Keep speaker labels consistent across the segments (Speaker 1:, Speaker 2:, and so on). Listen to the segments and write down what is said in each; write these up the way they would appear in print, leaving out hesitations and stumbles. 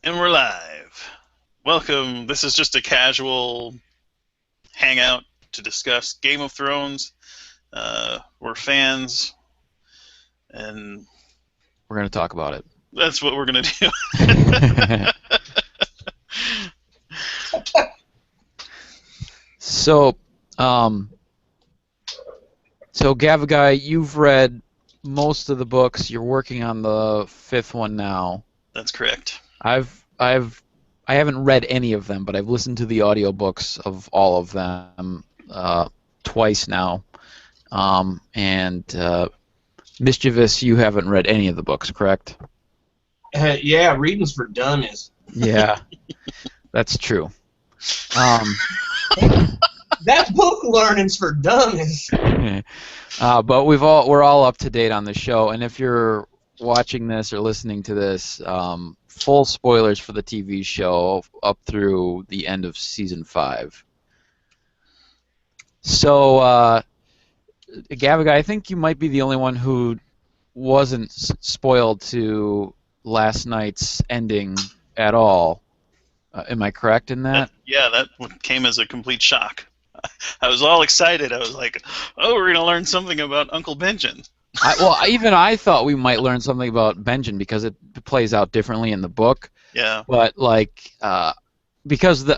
Speaker 1: And we're live. Welcome. This is just a casual hangout to discuss Game of Thrones. We're fans, and
Speaker 2: We're going to talk about
Speaker 1: that's what we're going to do.
Speaker 2: it. so, um, so Gavagai, you've read most of the books. You're working on the fifth one now.
Speaker 1: That's correct.
Speaker 2: I haven't read any of them, but I've listened to the audiobooks of all of them twice now. And Mischievous, you haven't read any of the books, correct?
Speaker 3: Yeah, reading's for dummies.
Speaker 2: Yeah, that's true. Um,
Speaker 3: That book learning's for dummies.
Speaker 2: but we're all up to date on the show, and if you're watching this or listening to this, full spoilers for the TV show up through the end of season 5. So, Gavagai, I think you might be the only one who wasn't spoiled to last night's ending at all. Am I correct in that?
Speaker 1: Yeah, that came as a complete shock. I was all excited. I was like, "Oh, we're going to learn something about Uncle Benjen."
Speaker 2: Even I thought we might learn something about Benjen because it plays out differently in the book.
Speaker 1: Yeah.
Speaker 2: But because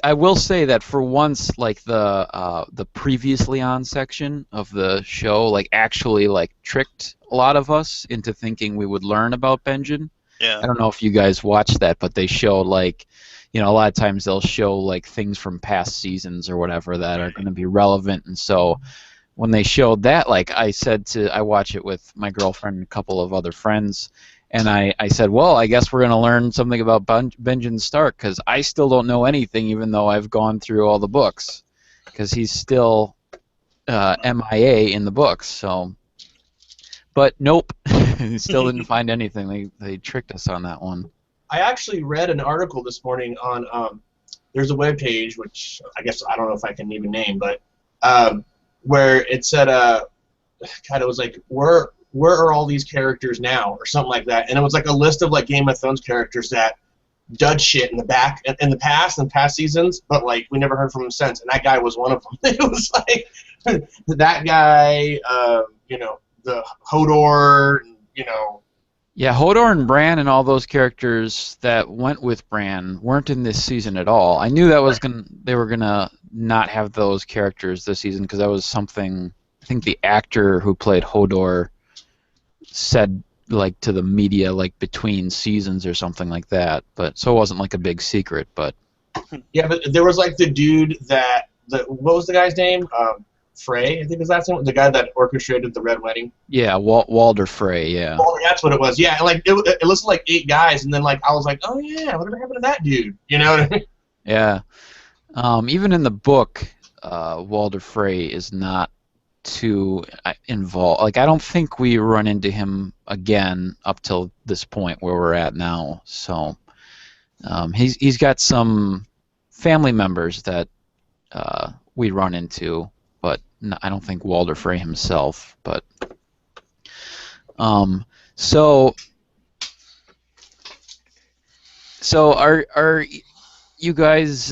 Speaker 2: I will say that for once, like the previously on section of the show, like actually like tricked a lot of us into thinking we would learn about Benjen.
Speaker 1: Yeah.
Speaker 2: I don't know if you guys watched that, but they showed a lot of times they'll show like things from past seasons or whatever that are going to be relevant, and so when they showed that, like I watch it with my girlfriend and a couple of other friends, and I said, well, I guess we're going to learn something about Benjen Stark, because I still don't know anything, even though I've gone through all the books, because he's still MIA in the books. So, but nope, still didn't find anything. They tricked us on that one.
Speaker 3: I actually read an article this morning on there's a web page, which I guess I don't know if I can even name, but where it said God, it was like where are all these characters now or something like that, and it was like a list of like Game of Thrones characters that did shit in the past seasons, but like we never heard from him since, and that guy was one of them. It was like that guy, the Hodor,
Speaker 2: Yeah, Hodor and Bran and all those characters that went with Bran weren't in this season at all. I knew that they were gonna not have those characters this season because that was something I think the actor who played Hodor said like to the media like between seasons or something like that. But so it wasn't like a big secret. But
Speaker 3: yeah, but there was like the dude what was the guy's name? Frey, I think is that name. The guy that orchestrated the Red Wedding.
Speaker 2: yeah, Walder Frey. Yeah.
Speaker 3: Oh, that's what it was. Yeah, like it listed like 8 guys, and then like I was like, oh yeah, whatever happened to that dude? You know what I mean?
Speaker 2: Yeah. Even in the book, Walder Frey is not too involved. Like, I don't think we run into him again up till this point where we're at now. So, he's got some family members that we run into, but I don't think Walder Frey himself. But so are you guys?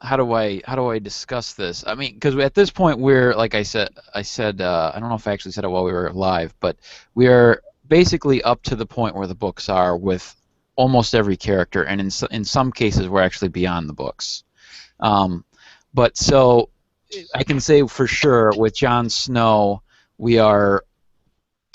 Speaker 2: How do I discuss this? I mean, because at this point we're like I said I don't know if I actually said it while we were live, but we are basically up to the point where the books are with almost every character, and in some cases we're actually beyond the books. But so I can say for sure with Jon Snow we are,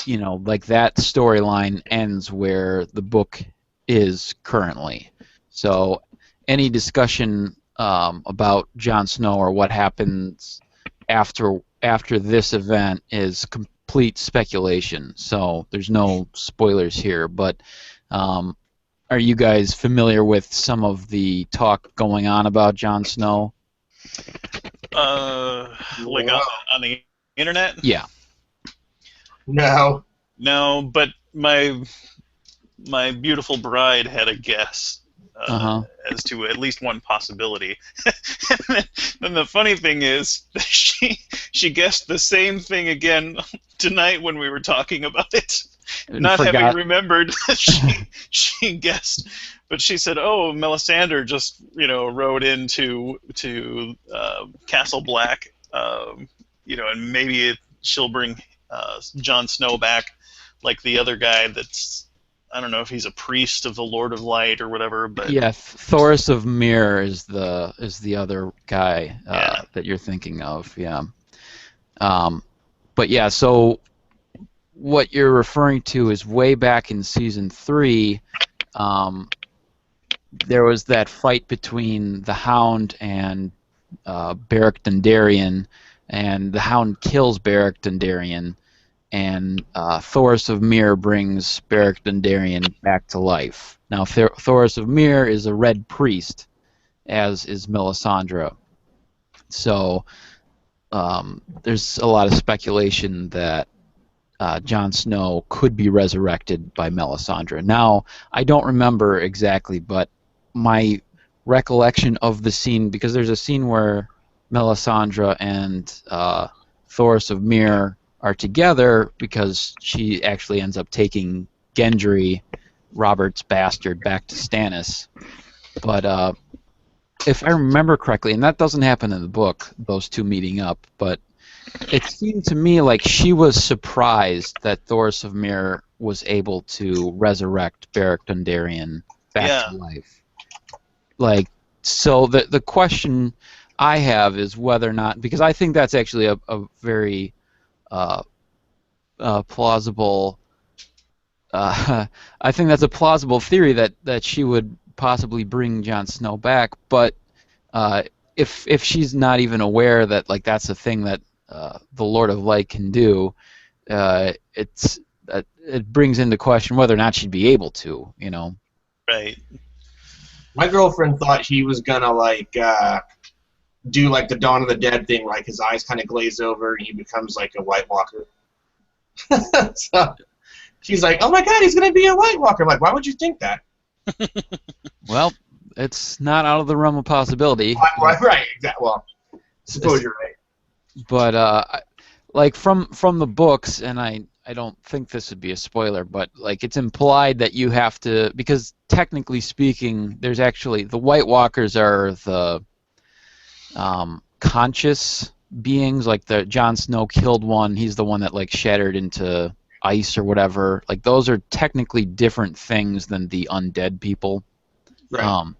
Speaker 2: like that storyline ends where the book is currently. So any discussion about Jon Snow or what happens after this event is complete speculation. So there's no spoilers here. But are you guys familiar with some of the talk going on about Jon Snow?
Speaker 1: Like on the internet?
Speaker 2: Yeah.
Speaker 3: No.
Speaker 1: No, but my beautiful bride had a guess as to at least one possibility. And then the funny thing is, she guessed the same thing again tonight when we were talking about it. not
Speaker 2: Forgot.
Speaker 1: having remembered that she guessed, but she said, "Oh, Melisandre just rode into Castle Black, and maybe she'll bring Jon Snow back, like the other guy that's." I don't know if he's a priest of the Lord of Light or whatever, but
Speaker 2: Yeah, Thoros of Myr is the other guy
Speaker 1: Yeah.
Speaker 2: that you're thinking of. Yeah. But yeah, so what you're referring to is way back in season 3. There was that fight between the Hound and Beric Dondarrion, and the Hound kills Beric Dondarrion, and Thoros of Myr brings Beric Dondarrion back to life. Now, Thoros of Myr is a red priest, as is Melisandre. So there's a lot of speculation that Jon Snow could be resurrected by Melisandre. Now, I don't remember exactly, but my recollection of the scene, because there's a scene where Melisandre and Thoros of Myr are together because she actually ends up taking Gendry, Robert's bastard, back to Stannis. But if I remember correctly, and that doesn't happen in the book, those two meeting up, but it seemed to me like she was surprised that Thoros of Myr was able to resurrect Beric Dondarrion back to life. Like, so the question I have is whether or not, because I think that's actually a very plausible. I think that's a plausible theory that she would possibly bring Jon Snow back, but if she's not even aware that like that's a thing that the Lord of Light can do, it brings into question whether or not she'd be able to,
Speaker 1: Right.
Speaker 3: My girlfriend thought he was gonna do like the Dawn of the Dead thing, like his eyes kind of glaze over and he becomes like a White Walker. So she's like, "Oh my God, he's gonna be a White Walker." I'm like, why would you think that?
Speaker 2: Well, it's not out of the realm of possibility.
Speaker 3: Right. Exactly. Well, suppose you're right.
Speaker 2: But like from the books, and I don't think this would be a spoiler, but like it's implied that you have to, because technically speaking, there's actually the White Walkers are the conscious beings. Like the Jon Snow killed one, he's the one that like shattered into ice or whatever. Like those are technically different things than the undead people.
Speaker 3: Right.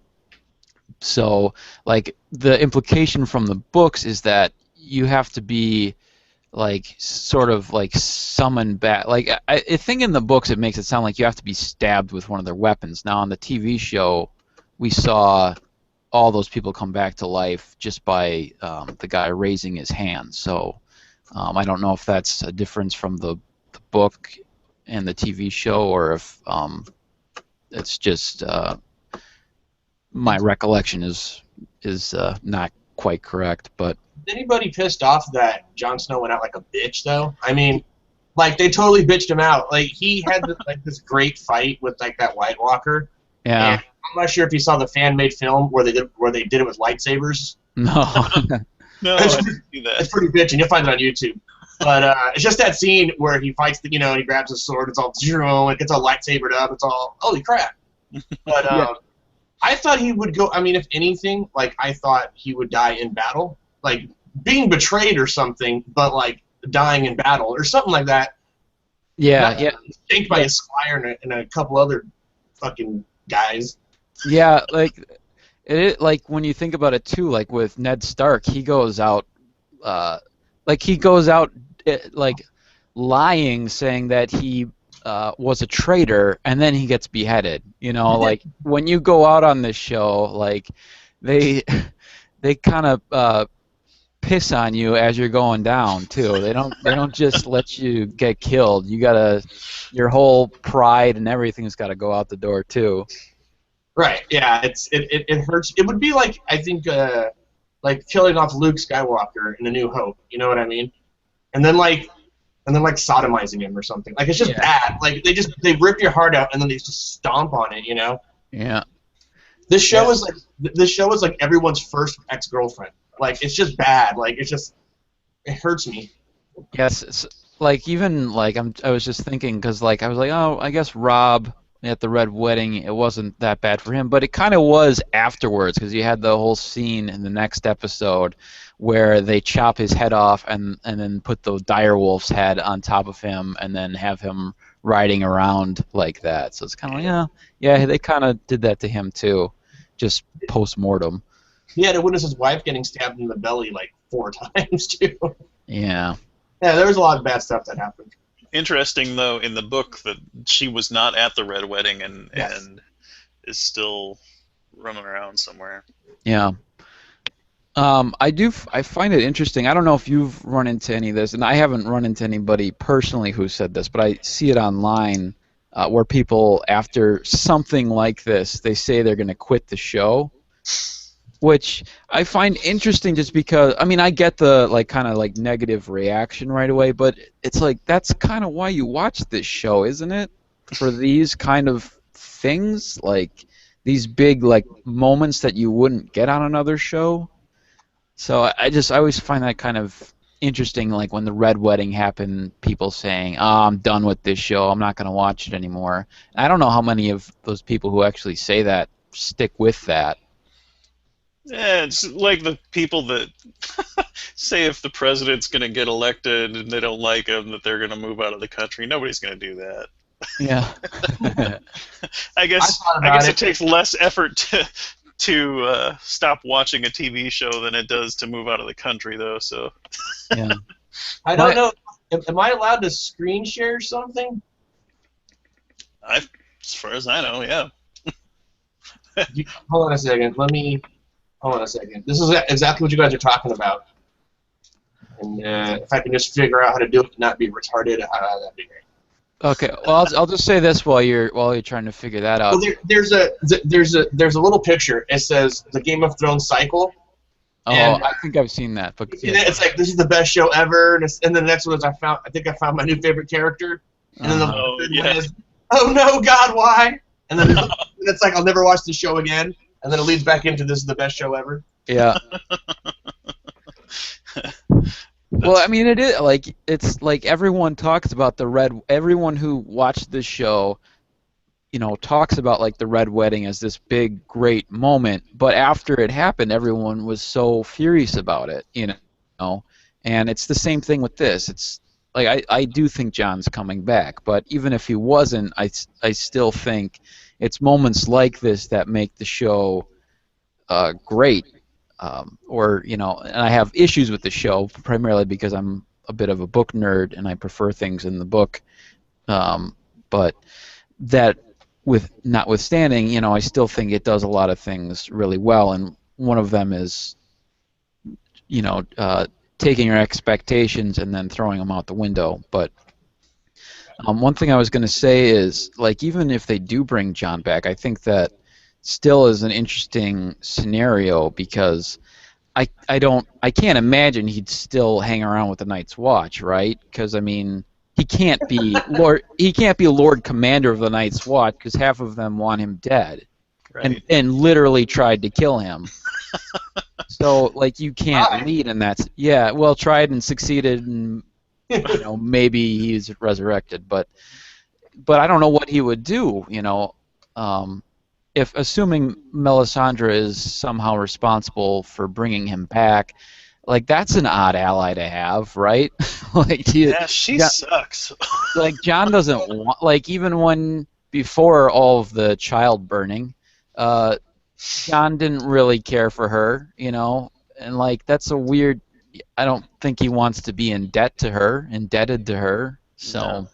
Speaker 2: So like the implication from the books is that you have to be like sort of like summoned back. Like I think in the books it makes it sound like you have to be stabbed with one of their weapons. Now on the TV show we saw all those people come back to life just by the guy raising his hand. So I don't know if that's a difference from the book and the TV show, or if it's just my recollection is not quite correct. But
Speaker 3: is anybody pissed off that Jon Snow went out like a bitch, though? I mean, like they totally bitched him out. Like he had this great fight with like that White Walker.
Speaker 2: yeah,
Speaker 3: And I'm not sure if you saw the fan-made film where they did it with lightsabers.
Speaker 2: no,
Speaker 1: No,
Speaker 3: It's
Speaker 1: I didn't see that.
Speaker 3: It's pretty bitchin'. You'll find it on YouTube. But it's just that scene where he fights and he grabs his sword. It's all it gets all lightsabered up. It's all holy crap. But
Speaker 2: Yeah.
Speaker 3: I thought he would go. I mean, if anything, like I thought he would die in battle, like being betrayed or something, but like dying in battle or something like that.
Speaker 2: yeah,
Speaker 3: Not
Speaker 2: yeah.
Speaker 3: Shanked by a squire and a couple other fucking guys.
Speaker 2: Yeah, like when you think about it too, like with Ned Stark, he goes out, like lying, saying that he was a traitor, and then he gets beheaded. Like when you go out on this show, like they kind of piss on you as you're going down too. They don't just let you get killed. Your whole pride and everything's got to go out the door too.
Speaker 3: Right. Yeah. It hurts. It would be like I think like killing off Luke Skywalker in A New Hope. You know what I mean? And then sodomizing him or something. Like it's just bad. Like they rip your heart out and then they just stomp on it.
Speaker 2: Yeah.
Speaker 3: This show is like everyone's first ex-girlfriend. Like it's just bad. Like it hurts me.
Speaker 2: Yes. like even like I was just thinking because like I was like, oh, I guess Rob at the red wedding, it wasn't that bad for him, but it kind of was afterwards because you had the whole scene in the next episode where they chop his head off and then put the direwolf's head on top of him and then have him riding around like that. So it's kind of like, yeah, they kind of did that to him too, just post mortem.
Speaker 3: He had to witness his wife getting stabbed in the belly like 4 times too.
Speaker 2: Yeah.
Speaker 3: Yeah, there was a lot of bad stuff that happened.
Speaker 1: Interesting, though, in the book that she was not at the red wedding and is still running around somewhere.
Speaker 2: Yeah. I find it interesting. I don't know if you've run into any of this, and I haven't run into anybody personally who said this, but I see it online where people, after something like this, they say they're going to quit the show, which I find interesting just because, I mean, I get the kind of negative reaction right away, but it's like that's kind of why you watch this show, isn't it? For these kind of things, like these big moments that you wouldn't get on another show. So I always find that kind of interesting, like when the red wedding happened, people saying, "Oh, I'm done with this show. I'm not going to watch it anymore." And I don't know how many of those people who actually say that stick with that.
Speaker 1: Yeah, it's like the people that say if the president's going to get elected and they don't like him, that they're going to move out of the country. Nobody's going to do that.
Speaker 2: Yeah.
Speaker 1: I guess it takes less effort to stop watching a TV show than it does to move out of the country, though. So.
Speaker 2: Yeah.
Speaker 3: I don't know. Am I allowed to screen share something?
Speaker 1: As far as I know, yeah.
Speaker 3: Hold on a second. Hold on a second. This is exactly what you guys are talking about. And if I can just figure out how to do it and not be retarded, that'd be great.
Speaker 2: Okay. Well, I'll just say this while you're trying to figure that out.
Speaker 3: Well, there's a little picture. It says the Game of Thrones cycle.
Speaker 2: Oh, I think I've seen that. But yeah.
Speaker 3: It's like, this is the best show ever, and then the next one is I think I found my new favorite character, and then the one is, oh no, God, why? And then it's like, I'll never watch the show again, and then it leads back into this is the best show ever.
Speaker 2: Yeah. Well, I mean, it is it's like everyone talks about everyone who watched this show, talks about the red wedding as this big great moment, but after it happened, everyone was so furious about it, and it's the same thing with this. It's like I do think John's coming back, but even if he wasn't, I still think it's moments like this that make the show great. And I have issues with the show primarily because I'm a bit of a book nerd and I prefer things in the book. But that notwithstanding, I still think it does a lot of things really well, and one of them is, taking your expectations and then throwing them out the window. But one thing I was going to say is, even if they do bring John back, I think that still is an interesting scenario because I can't imagine he'd still hang around with the Night's Watch, right? Because I mean, he can't be Lord Commander of the Night's Watch because half of them want him dead, right. and literally tried to kill him. So you can't lead in that. Yeah, well, tried and succeeded, and maybe he's resurrected, but I don't know what he would do. If assuming Melisandre is somehow responsible for bringing him back, that's an odd ally to have, right?
Speaker 1: She sucks.
Speaker 2: John doesn't want, even when before all of the child burning, John didn't really care for her, and that's a weird. I don't think he wants to be indebted to her, so.
Speaker 3: No.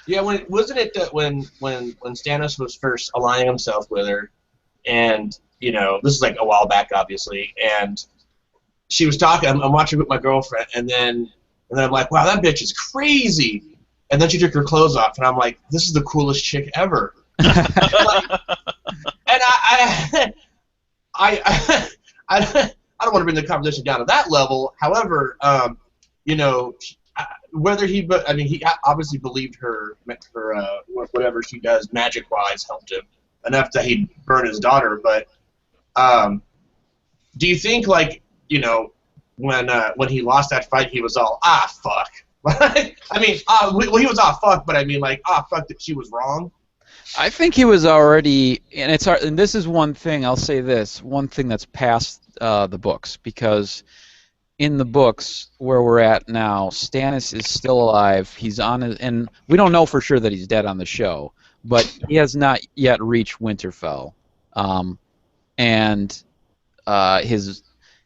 Speaker 3: Yeah, wasn't it that when Stannis was first aligning himself with her, and this is a while back, obviously, and she was talking. I'm watching with my girlfriend, and then I'm like, wow, that bitch is crazy. And then she took her clothes off, and I'm like, this is the coolest chick ever. And I don't want to bring the conversation down to that level. However, whether he obviously believed her whatever she does magic-wise helped him enough that he'd burn his daughter. But do you think when he lost that fight he was all fuck, I mean, well, he was fuck, but I mean, like, fuck that she was wrong.
Speaker 2: I think he was already, and this is one thing, I'll say this, one thing that's past the books, because in the books where we're at now, Stannis is still alive. He's on it, and we don't know for sure that he's dead on the show, but he has not yet reached Winterfell. And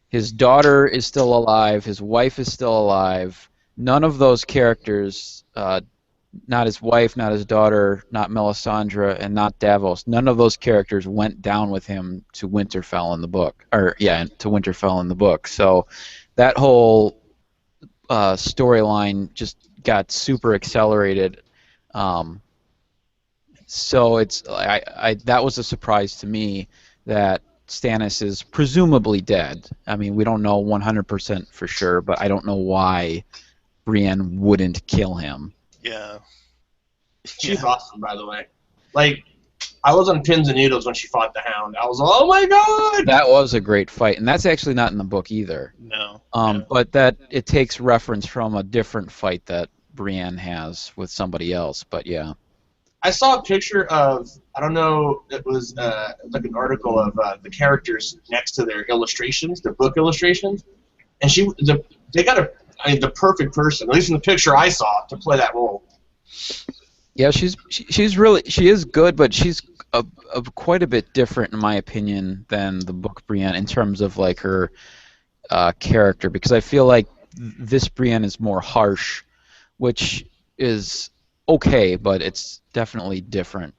Speaker 2: his daughter is still alive. His wife is still alive. None of those characters, not his wife, not his daughter, not Melisandre, and not Davos, none of those characters went down with him to Winterfell in the book, to Winterfell in the book. So that whole storyline just got super accelerated. So that was a surprise to me that Stannis is presumably dead. I mean, we don't know 100% for sure, but I don't know why Brienne wouldn't kill him.
Speaker 1: Yeah.
Speaker 3: She's awesome, by the way. Like, I was on pins and needles when she fought the Hound. I was like, oh my god!
Speaker 2: That was a great fight, and that's actually not in the book either.
Speaker 1: No.
Speaker 2: But that it takes reference from a different fight that Brienne has with somebody else. But yeah.
Speaker 3: I saw a picture of, I don't know, it was like an article of the characters next to their illustrations, their book illustrations, and they got the perfect person, at least in the picture I saw, to play that role.
Speaker 2: Yeah, she is good, but she's quite a bit different in my opinion than the book Brienne in terms of like her character, because I feel like this Brienne is more harsh, which is okay, but it's definitely different.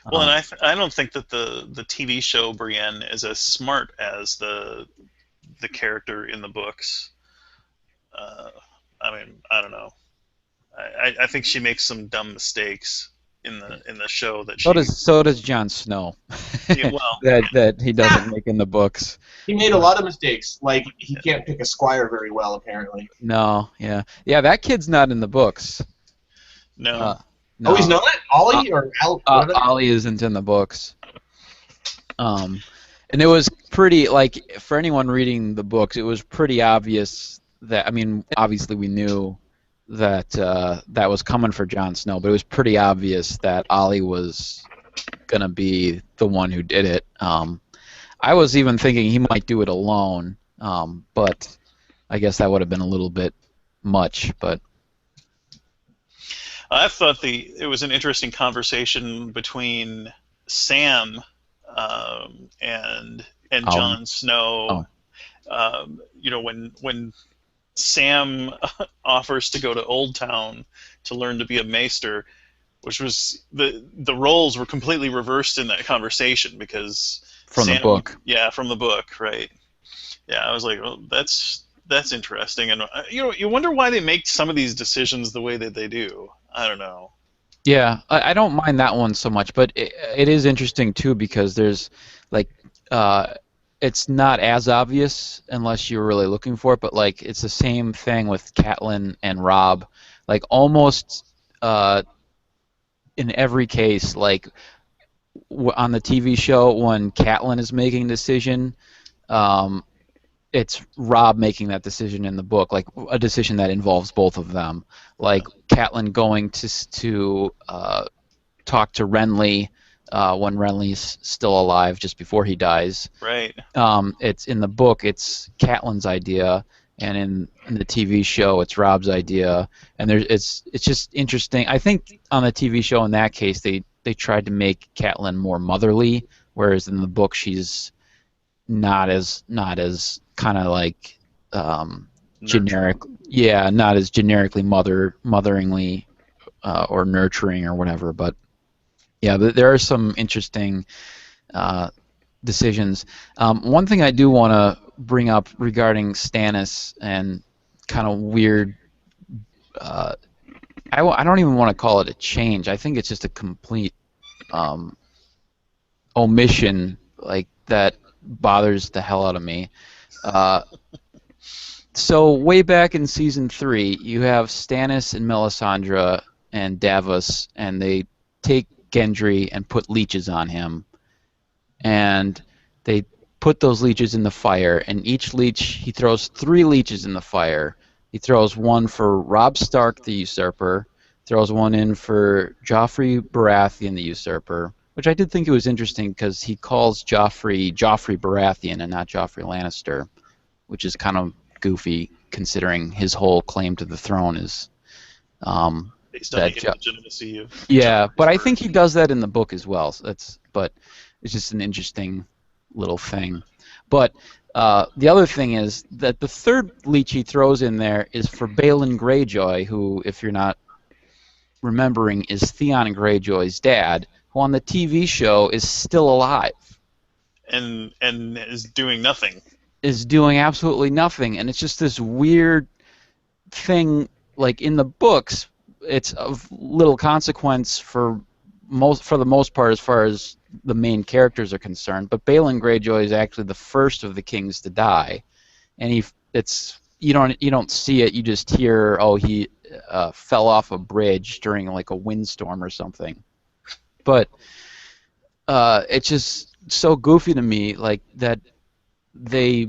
Speaker 1: Well, and I don't think that the TV show Brienne is as smart as the character in the books. I mean, I don't know. I think she makes some dumb mistakes in the show that
Speaker 2: so does Jon Snow.
Speaker 1: Yeah, well,
Speaker 2: that he doesn't make in the books.
Speaker 3: He made a lot of mistakes. Like, he can't pick a squire very well, apparently.
Speaker 2: No, yeah, that kid's not in the books.
Speaker 1: No.
Speaker 3: No. Oh, he's not? Ollie or Al?
Speaker 2: Ollie isn't in the books. And it was pretty, like, for anyone reading the books, it was pretty obvious that, I mean, obviously we knew that that was coming for Jon Snow, but it was pretty obvious that Ollie was going to be the one who did it. I was even thinking he might do it alone, but I guess that would have been a little bit much, but...
Speaker 1: I thought it was an interesting conversation between Sam and Jon Snow. You know, when Sam offers to go to Old Town to learn to be a maester, which was the roles were completely reversed in that conversation because
Speaker 2: from the book.
Speaker 1: Yeah, from the book, right? Yeah, I was like, well, that's interesting, and you wonder why they make some of these decisions the way that they do. I don't know.
Speaker 2: Yeah, I don't mind that one so much, but it is interesting too because there's like it's not as obvious unless you're really looking for it, but like it's the same thing with Catelyn and Robb. Like almost in every case, like on the TV show when Catelyn is making a decision, it's Robb making that decision in the book, like a decision that involves both of them. Like Catelyn going to talk to Renly when Renly's still alive, just before he dies.
Speaker 1: Right.
Speaker 2: It's in the book. It's Catelyn's idea, and in the TV show, it's Robb's idea. And it's just interesting. I think on the TV show, in that case, they tried to make Catelyn more motherly, whereas in the book, she's not as kind of like generic. Yeah, not as generically motheringly or nurturing or whatever. But yeah, there are some interesting decisions. One thing I do want to bring up regarding Stannis and kind of weird. I don't even want to call it a change. I think it's just a complete omission, like that bothers the hell out of me. So way back in season 3, you have Stannis and Melisandre and Davos, and they take Gendry and put leeches on him, and they put those leeches in the fire, and each leech, he throws 3 leeches in the fire, He throws one for Robb Stark, the Usurper. Throws one in for Joffrey Baratheon, the Usurper, which I did think it was interesting because he calls Joffrey Baratheon and not Joffrey Lannister, which is kind of goofy considering his whole claim to the throne is
Speaker 1: Based on the legitimacy of.
Speaker 2: Yeah, but I think he does that in the book as well. So but it's just an interesting little thing. But the other thing is that the third leech he throws in there is for Balon Greyjoy, who, if you're not remembering, is Theon Greyjoy's dad, who on the TV show is still alive.
Speaker 1: And is doing nothing.
Speaker 2: Is doing absolutely nothing, and it's just this weird thing. Like in the books, it's of little consequence for the most part as far as the main characters are concerned. But Balon Greyjoy is actually the first of the kings to die, and you don't see it. You just hear, oh, he fell off a bridge during like a windstorm or something. But it's just so goofy to me, like that they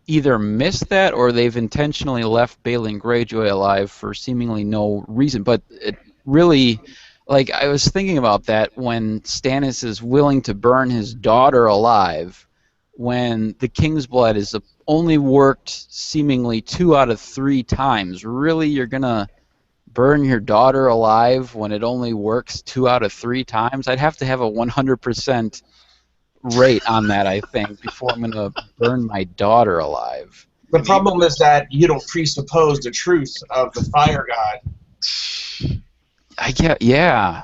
Speaker 2: either missed that or they've intentionally left Balon Greyjoy alive for seemingly no reason. But it really, like, I was thinking about that when Stannis is willing to burn his daughter alive, when the King's Blood is only worked seemingly 2 out of 3 times. Really, you're gonna burn your daughter alive when it only works 2 out of 3 times? I'd have to have a 100% rate on that, I think, before I'm gonna burn my daughter alive.
Speaker 3: The problem is that you don't presuppose the truth of the fire god.
Speaker 2: Yeah.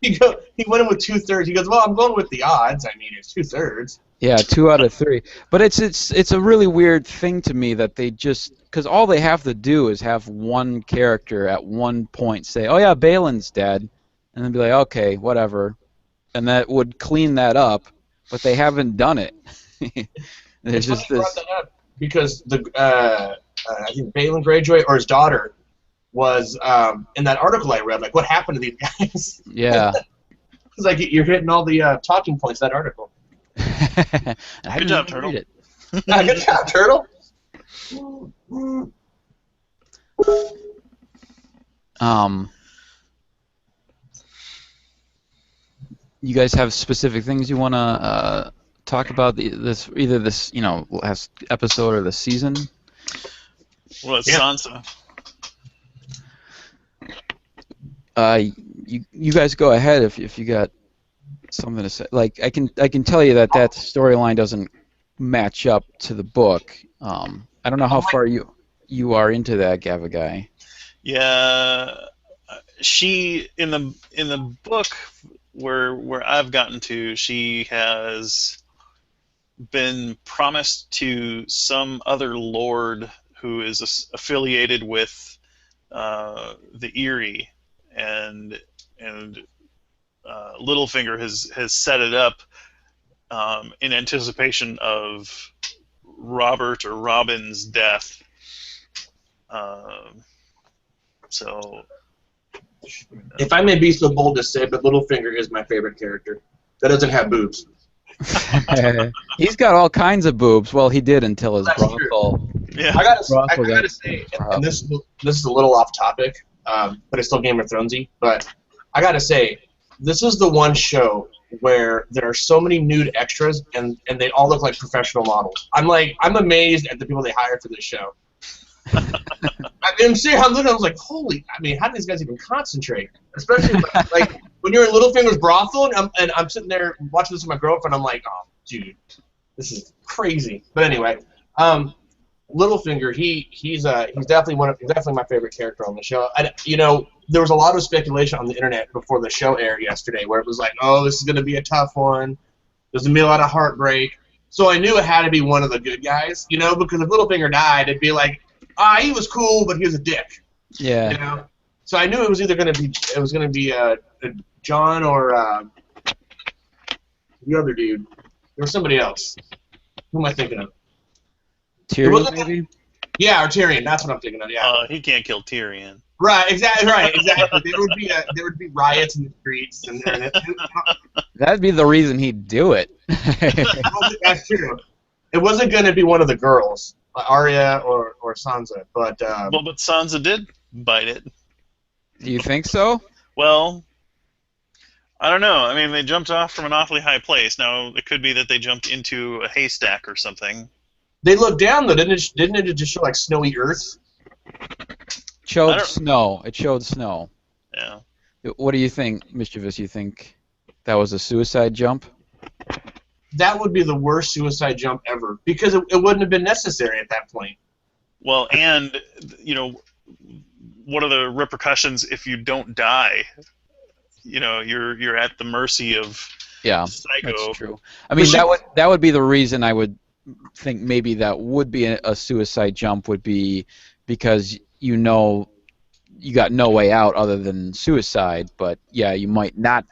Speaker 3: He went in with 2/3. He goes, well, I'm going with the odds. I mean, it's 2/3.
Speaker 2: Yeah, 2 out of 3. But it's a really weird thing to me that they just, because all they have to do is have one character at one point say, oh yeah, Balon's dead, and then be like, okay, whatever, and that would clean that up. But they haven't done it. There's just this.
Speaker 3: Because I think Balon Greyjoy or his daughter was in that article I read. Like, what happened to these guys?
Speaker 2: Yeah.
Speaker 3: It's like you're hitting all the talking points of that article.
Speaker 1: Good job, Turtle.
Speaker 3: Good job, Turtle.
Speaker 2: You guys have specific things you want to talk about either this last episode or the season?
Speaker 1: Well, it's Sansa.
Speaker 2: You guys go ahead if you got something to say. Like I can tell you that storyline doesn't match up to the book. I don't know how far you are into that, Gavagai.
Speaker 1: Yeah, she in the book where I've gotten to, she has been promised to some other lord who is affiliated with the Eyrie, and Littlefinger has set it up in anticipation of Robert or Robin's death. So,
Speaker 3: if I may be so bold to say, but Littlefinger is my favorite character. That doesn't have boobs.
Speaker 2: He's got all kinds of boobs. Well, he did until his brothel.
Speaker 1: Yeah.
Speaker 3: I gotta say, and this is a little off topic, but it's still Game of Thronesy. But I gotta say, this is the one show where there are so many nude extras, and they all look like professional models. I'm amazed at the people they hired for this show. I'm serious. I'm looking. I was like, holy! I mean, how do these guys even concentrate? Especially like when you're in Littlefinger's brothel, and I'm sitting there watching this with my girlfriend. I'm like, oh, dude, this is crazy. But anyway, Littlefinger, he's definitely my favorite character on the show. There was a lot of speculation on the internet before the show aired yesterday, where it was like, oh, this is going to be a tough one. There's going to be a lot of heartbreak. So I knew it had to be one of the good guys, because if Littlefinger died, it'd be like, he was cool, but he was a dick.
Speaker 2: Yeah.
Speaker 3: So I knew it was either going to be John or the other dude. There was somebody else. Who am I thinking of?
Speaker 2: Tyrion, maybe?
Speaker 3: Yeah, or Tyrion. That's what I'm thinking of. Yeah.
Speaker 1: He can't kill Tyrion.
Speaker 3: Right. Exactly. There would be riots in the streets, and
Speaker 2: that'd be the reason he'd do it.
Speaker 3: That's true. It wasn't going to be one of the girls. Arya or Sansa. But
Speaker 1: Well, but Sansa did bite it.
Speaker 2: Do you think so?
Speaker 1: Well, I don't know. I mean, they jumped off from an awfully high place. Now, it could be that they jumped into a haystack or something.
Speaker 3: they looked down though, didn't it just show like snowy earth?
Speaker 2: Showed snow. It showed snow.
Speaker 1: Yeah.
Speaker 2: What do you think, Mischievous? You think that was a suicide jump?
Speaker 3: That would be the worst suicide jump ever because it wouldn't have been necessary at that point.
Speaker 1: Well, and, you know, what are the repercussions if you don't die? You know, you're at the mercy of
Speaker 2: Yeah,
Speaker 1: Psycho.
Speaker 2: that's true. I mean, that would be the reason I would think maybe that would be a suicide jump would be because you know you got no way out other than suicide. But yeah, you might not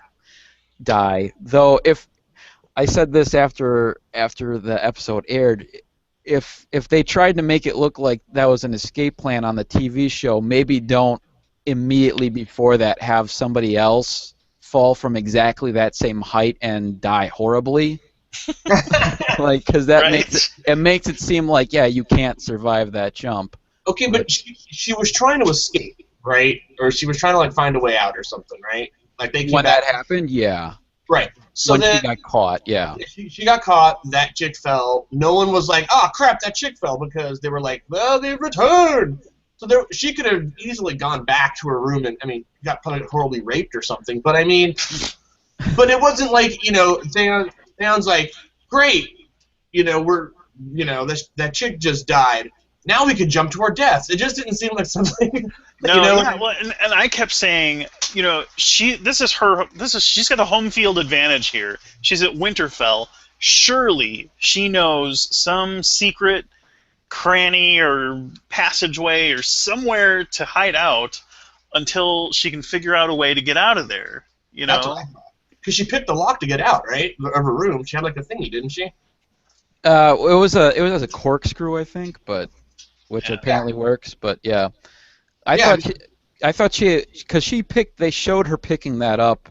Speaker 2: die. Though if I said this after the episode aired, if they tried to make it look like that was an escape plan on the TV show, maybe don't immediately before that have somebody else fall from exactly that same height and die horribly. Like, because that
Speaker 1: Right.
Speaker 2: makes it seem like, yeah, you can't survive that jump.
Speaker 3: Okay, but she was trying to escape, right? Or she was trying to like find a way out or something, right? Like they came
Speaker 2: When
Speaker 3: back.
Speaker 2: that happened, yeah.
Speaker 3: Right. So
Speaker 2: When
Speaker 3: then
Speaker 2: she got caught, yeah.
Speaker 3: she got caught. That chick fell. No one was like, "Oh crap, that chick fell," because they were like, "Well, they returned." So she could have easily gone back to her room and, I mean, got probably horribly raped or something. But I mean, but it wasn't like, you know, Theon's like, great, you know, that chick just died. Now we could jump to our deaths. It just didn't seem like something.
Speaker 1: No,
Speaker 3: you know,
Speaker 1: yeah, well, and I kept saying, you know, she's got a home field advantage here. She's at Winterfell. Surely she knows some secret cranny or passageway or somewhere to hide out until she can figure out a way to get out of there. You
Speaker 3: that's
Speaker 1: know?
Speaker 3: what I thought. Because she picked the lock to get out, right, of her room. She had like a thingy, didn't she?
Speaker 2: It was a corkscrew, I think, but which
Speaker 1: Yeah.
Speaker 2: apparently works. But yeah, I thought she because they showed her picking that up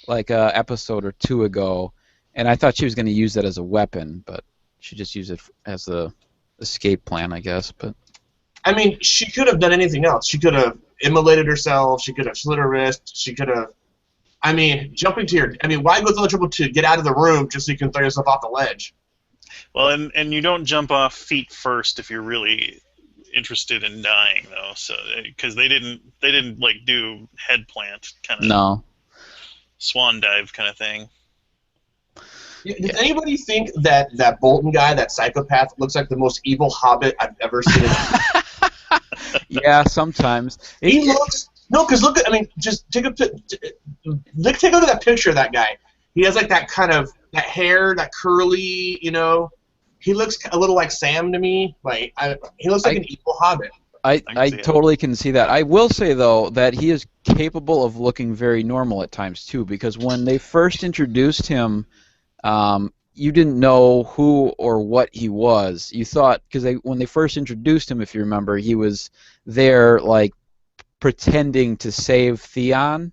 Speaker 2: like a episode or two ago, and I thought she was going to use that as a weapon, but she just used it as a escape plan, I guess. But
Speaker 3: I mean, she could have done anything else. She could have immolated herself. She could have slit her wrist. She could have. I mean, why go through the trouble to get out of the room just so you can throw yourself off the ledge?
Speaker 1: Well, and you don't jump off feet first if you're really interested in dying, though. So because they didn't like do head plant kind of
Speaker 2: no.
Speaker 1: swan dive kind of thing.
Speaker 3: Does anybody think that Bolton guy, that psychopath, looks like the most evil hobbit I've ever seen?
Speaker 2: Yeah, sometimes.
Speaker 3: He looks because look at. I mean, just take a look at that picture of that guy. He has like that kind of that hair, that curly, you know. He looks a little like Sam to me. Like he looks like an evil hobbit.
Speaker 2: I totally can see that. I will say, though, that he is capable of looking very normal at times, too, because when they first introduced him, you didn't know who or what he was. You thought, because when they first introduced him, if you remember, he was there, like, pretending to save Theon,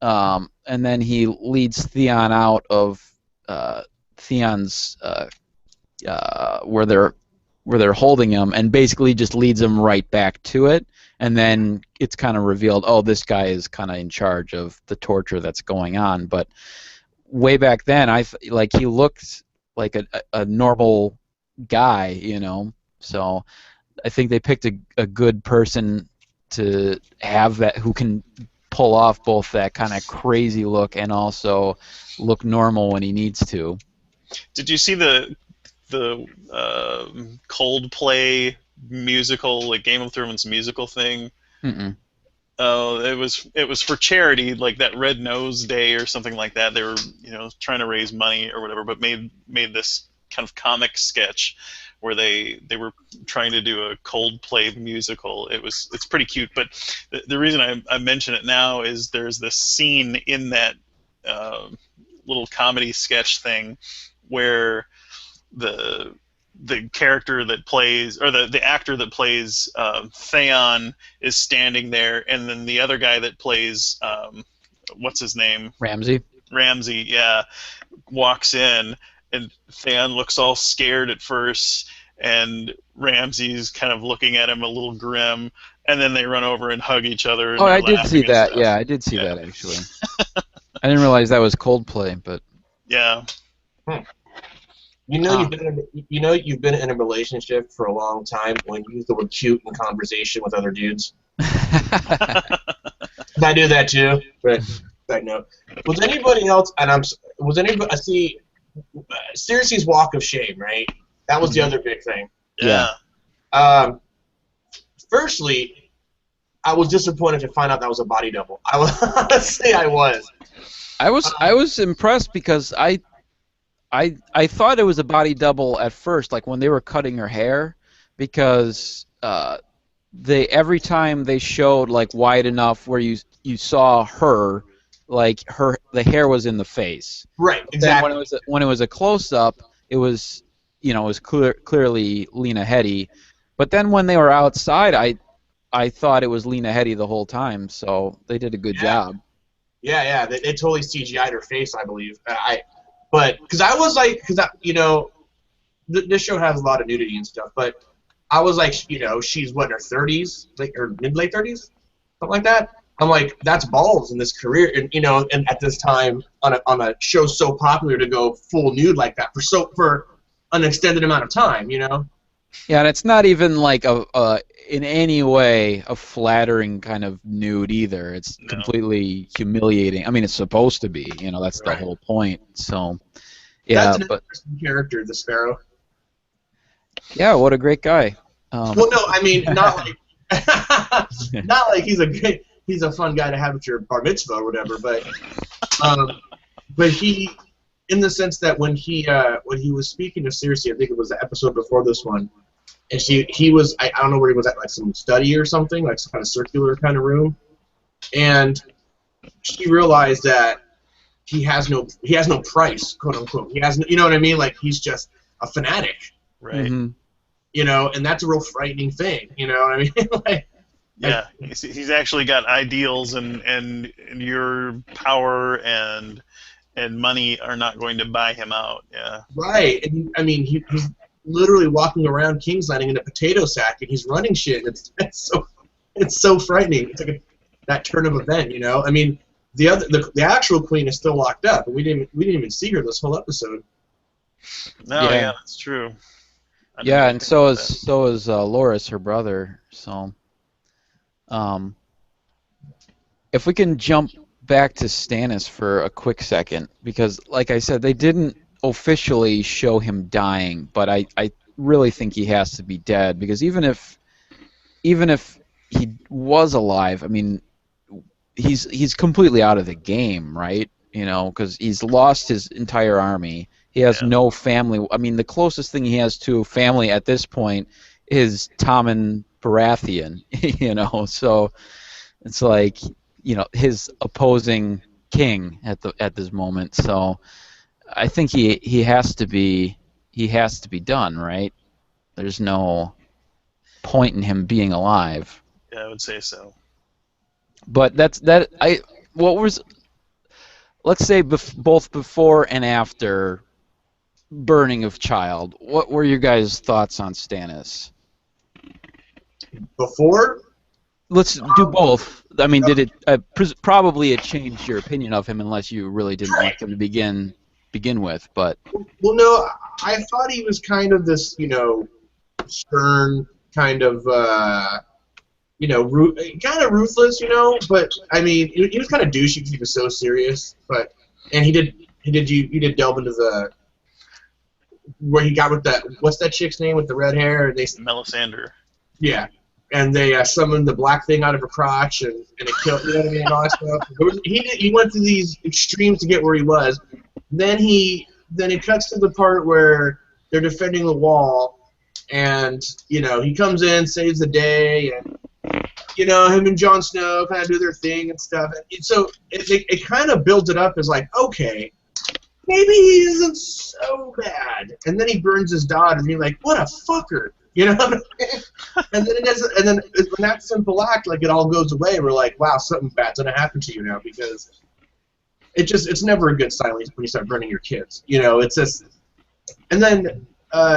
Speaker 2: and then he leads Theon out of Theon's where they're holding him, and basically just leads him right back to it, and then it's kind of revealed, oh, this guy is kind of in charge of the torture that's going on. But way back then, he looked like a normal guy, you know. So I think they picked a good person to have that who can pull off both that kind of crazy look and also look normal when he needs to.
Speaker 1: Did you see the Coldplay musical, like Game of Thrones musical thing?
Speaker 2: Mm-mm.
Speaker 1: Oh, it was for charity, like that Red Nose Day or something like that. They were, you know, trying to raise money or whatever, but made this kind of comic sketch where they were trying to do a Coldplay musical. It's pretty cute, but the reason I mention it now is there's this scene in that little comedy sketch thing where the character that plays, or the actor that plays Theon is standing there, and then the other guy that plays what's his name?
Speaker 2: Ramsay,
Speaker 1: yeah, walks in, and Theon looks all scared at first, and Ramsay's kind of looking at him a little grim, and then they run over and hug each other. And
Speaker 2: Oh,
Speaker 1: they're
Speaker 2: I did see
Speaker 1: laughing and
Speaker 2: that.
Speaker 1: stuff.
Speaker 2: Yeah, I did see that actually. I didn't realize that was Coldplay, but
Speaker 1: Yeah.
Speaker 3: You know you've been in a relationship for a long time when you use the word cute in conversation with other dudes. I do that too. But side note, was anybody else? Was anybody? I see. Cersei's walk of shame, right? That was the other big thing.
Speaker 1: Yeah.
Speaker 3: Firstly, I was disappointed to find out that was a body double. I was honestly, I was.
Speaker 2: I was impressed because I thought it was a body double at first, like when they were cutting her hair, because every time they showed like wide enough where you saw her, like the hair was in the face.
Speaker 3: Right,
Speaker 2: Then
Speaker 3: exactly.
Speaker 2: when it was a close up, it was clearly Lena Headey, but then when they were outside, I thought it was Lena Headey the whole time, so they did a good job.
Speaker 3: Yeah, they totally CGI'd her face, I believe. But because I was like, this show has a lot of nudity and stuff, but I was like, she's what, in her 30s, or mid-late 30s, something like that. I'm like, that's balls in this career, and at this time on a show so popular to go full nude like that for an extended amount of time,
Speaker 2: Yeah, and it's not even like in any way a flattering kind of nude either. It's completely humiliating. I mean, it's supposed to be. That's the whole point. So, yeah,
Speaker 3: that's an interesting character, the Sparrow.
Speaker 2: Yeah, what a great guy.
Speaker 3: Well, no, I mean not like he's a fun guy to have at your bar mitzvah or whatever, but he, in the sense that when he was speaking to Cersei, I think it was the episode before this one, and he was, I don't know where he was at, like some study or something, like some kind of circular kind of room, and she realized that he has no price, quote unquote. He has no, you know what I mean? Like he's just a fanatic,
Speaker 1: right?
Speaker 2: Mm-hmm.
Speaker 3: And that's a real frightening thing. You know what I mean? Like,
Speaker 1: yeah, he's actually got ideals, and your power and money are not going to buy him out. Yeah.
Speaker 3: Right, and I mean he's literally walking around King's Landing in a potato sack, and he's running shit. And it's so frightening. It's like that turn of event, I mean, the actual queen is still locked up, and we didn't even see her this whole episode.
Speaker 1: No, yeah, that's true.
Speaker 2: Yeah, and so is Loras, her brother. So, if we can jump back to Stannis for a quick second, because, like I said, they didn't officially show him dying, but I really think he has to be dead, because even if he was alive, I mean, he's completely out of the game, right? Because he's lost his entire army. He has no family. I mean, the closest thing he has to family at this point is Tommen Baratheon, So it's like, his opposing king at this moment. So I think he has to be done, right? There's no point in him being alive.
Speaker 1: Yeah, I would say so.
Speaker 2: But let's say both before and after burning of child, what were your guys' thoughts on Stannis?
Speaker 3: Before?
Speaker 2: Let's do both. I mean, did it probably it changed your opinion of him, unless you really didn't like him to begin with, but
Speaker 3: well, no, I thought he was kind of this, stern kind of kind of ruthless, but I mean, he was kind of douchey because he was so serious, and he did delve into the where he got with that, what's that chick's name with the red hair?
Speaker 1: Melisandre.
Speaker 3: Yeah, and they summoned the black thing out of her crotch, and it killed, you know what I mean, and all that stuff. He went through these extremes to get where he was. Then it cuts to the part where they're defending the wall, and he comes in, saves the day, and him and Jon Snow kind of do their thing and stuff. And so it kind of builds it up as like, okay, maybe he isn't so bad. And then he burns his daughter, and you're like, what a fucker, what I mean? And then when that simple act, like, it all goes away, we're like, wow, something bad's gonna happen to you now, because it's never a good sign when you start burning your kids. It's just, and then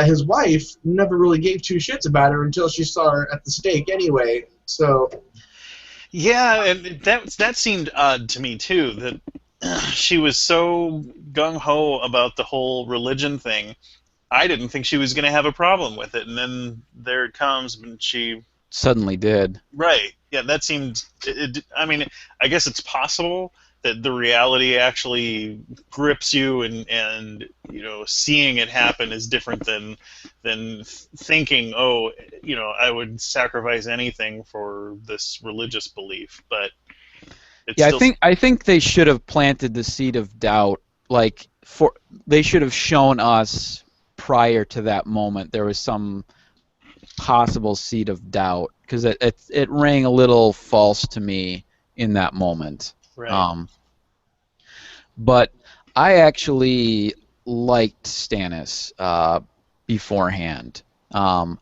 Speaker 3: his wife never really gave two shits about her until she saw her at the stake anyway. So.
Speaker 1: Yeah, and that seemed odd to me too. That she was so gung ho about the whole religion thing. I didn't think she was going to have a problem with it, and then there it comes, and she
Speaker 2: Suddenly did.
Speaker 1: right. Yeah, that seemed. I mean, I guess it's possible that the reality actually grips you, and seeing it happen is different than thinking, oh, I would sacrifice anything for this religious belief. But it's
Speaker 2: Yeah,
Speaker 1: still,
Speaker 2: I think they should have planted the seed of doubt. Like they should have shown us prior to that moment there was some possible seed of doubt, because it rang a little false to me in that moment.
Speaker 1: right.
Speaker 2: But I actually liked Stannis beforehand, and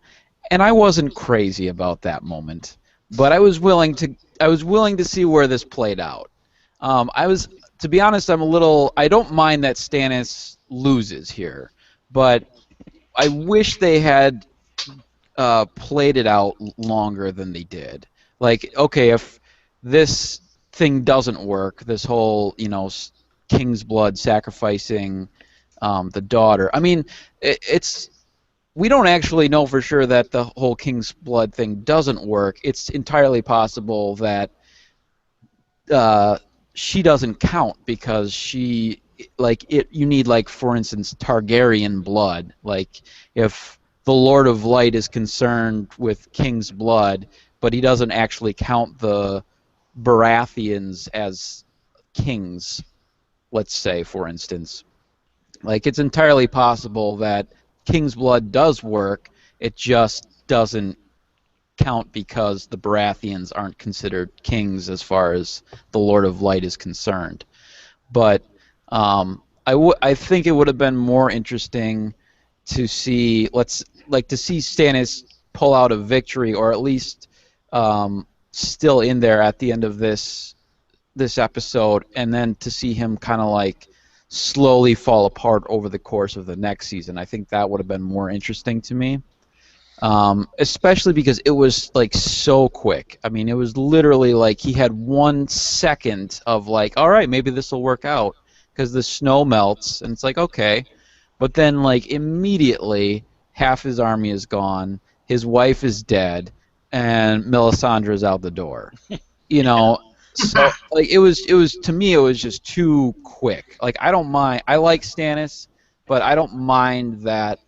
Speaker 2: I wasn't crazy about that moment. But I was willing to see where this played out. To be honest, I don't mind that Stannis loses here, but I wish they had played it out longer than they did. Like, okay, if this thing doesn't work, this whole king's blood sacrificing the daughter. I mean, we don't actually know for sure that the whole king's blood thing doesn't work. It's entirely possible that she doesn't count because you need, like, for instance, Targaryen blood. Like, if the Lord of Light is concerned with king's blood, but he doesn't actually count the Baratheons as kings, let's say, for instance. Like, it's entirely possible that king's blood does work, it just doesn't count because the Baratheons aren't considered kings as far as the Lord of Light is concerned. But I think it would have been more interesting to see Stannis pull out a victory, or at least still in there at the end of this episode, and then to see him kind of like slowly fall apart over the course of the next season. I think that would have been more interesting to me, especially because it was like so quick. I mean, it was literally like he had 1 second of like, all right, maybe this will work out, because the snow melts, and it's like, okay, but then like immediately half his army is gone, his wife is dead, and Melisandre's out the door. So like it was to me, it was just too quick. Like, I don't mind. I like Stannis, but I don't mind that,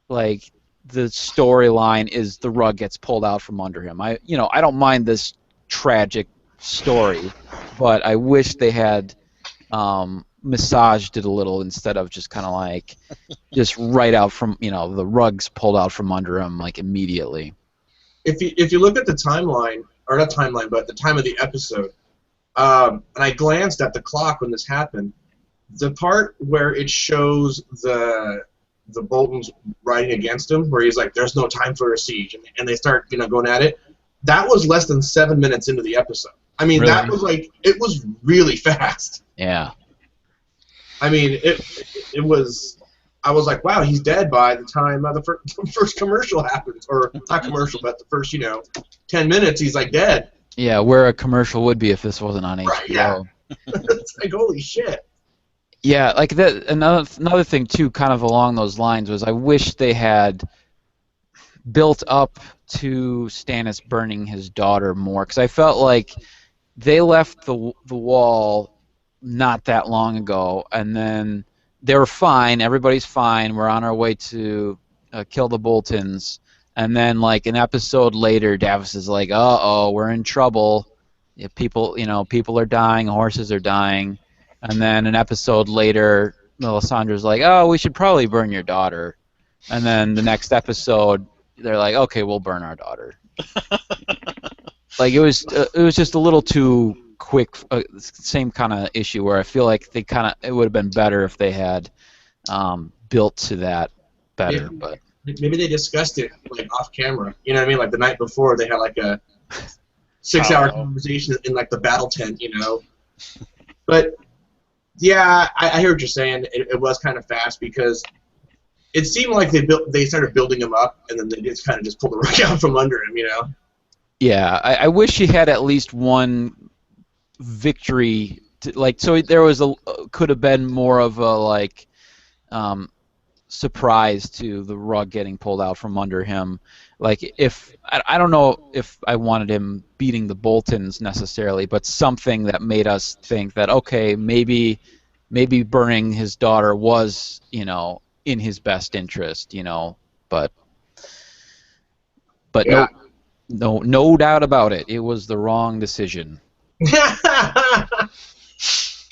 Speaker 2: like, the storyline is the rug gets pulled out from under him. I don't mind this tragic story, but I wish they had massaged it a little instead of just kind of like just right out from the rugs pulled out from under him like immediately.
Speaker 3: If you look at the timeline, or not timeline, but the time of the episode, and I glanced at the clock when this happened, the part where it shows the Boltons riding against him, where he's like, "There's no time for a siege," and they start going at it. That was less than 7 minutes into the episode. I mean,
Speaker 2: Really?
Speaker 3: That was like, it was really fast.
Speaker 2: Yeah.
Speaker 3: I mean, it was. I was like, wow, he's dead by the time the first commercial happens, or not commercial, but the first 10 minutes, he's like dead.
Speaker 2: Yeah, where a commercial would be if this wasn't on HBO.
Speaker 3: Right, yeah. It's like, holy shit.
Speaker 2: Yeah, like that. Another thing too, kind of along those lines, was I wish they had built up to Stannis burning his daughter more, because I felt like they left the wall not that long ago, and then they were fine. Everybody's fine. We're on our way to kill the Boltons, and then like an episode later, Davos is like, "Uh-oh, we're in trouble. People are dying. Horses are dying." And then an episode later, Melisandre's like, "Oh, we should probably burn your daughter." And then the next episode, they're like, "Okay, we'll burn our daughter." Like, it was just a little too quick. Same kind of issue where I feel like it would have been better if they had built to that better. But
Speaker 3: maybe they discussed it like off camera. You know what I mean? Like the night before, they had like a 6-hour conversation in like the battle tent. But yeah, I hear what you're saying. It was kind of fast, because it seemed like they started building him up, and then they just kind of just pulled the rug out from under him, you know.
Speaker 2: Yeah, I wish he had at least one victory. So there was could have been more of a surprise to the rug getting pulled out from under him. Like if I don't know if I wanted him beating the Boltons necessarily, but something that made us think that okay, maybe burning his daughter was, you know, in his best interest, you know, but
Speaker 3: Yeah.
Speaker 2: no doubt about it. It was the wrong decision.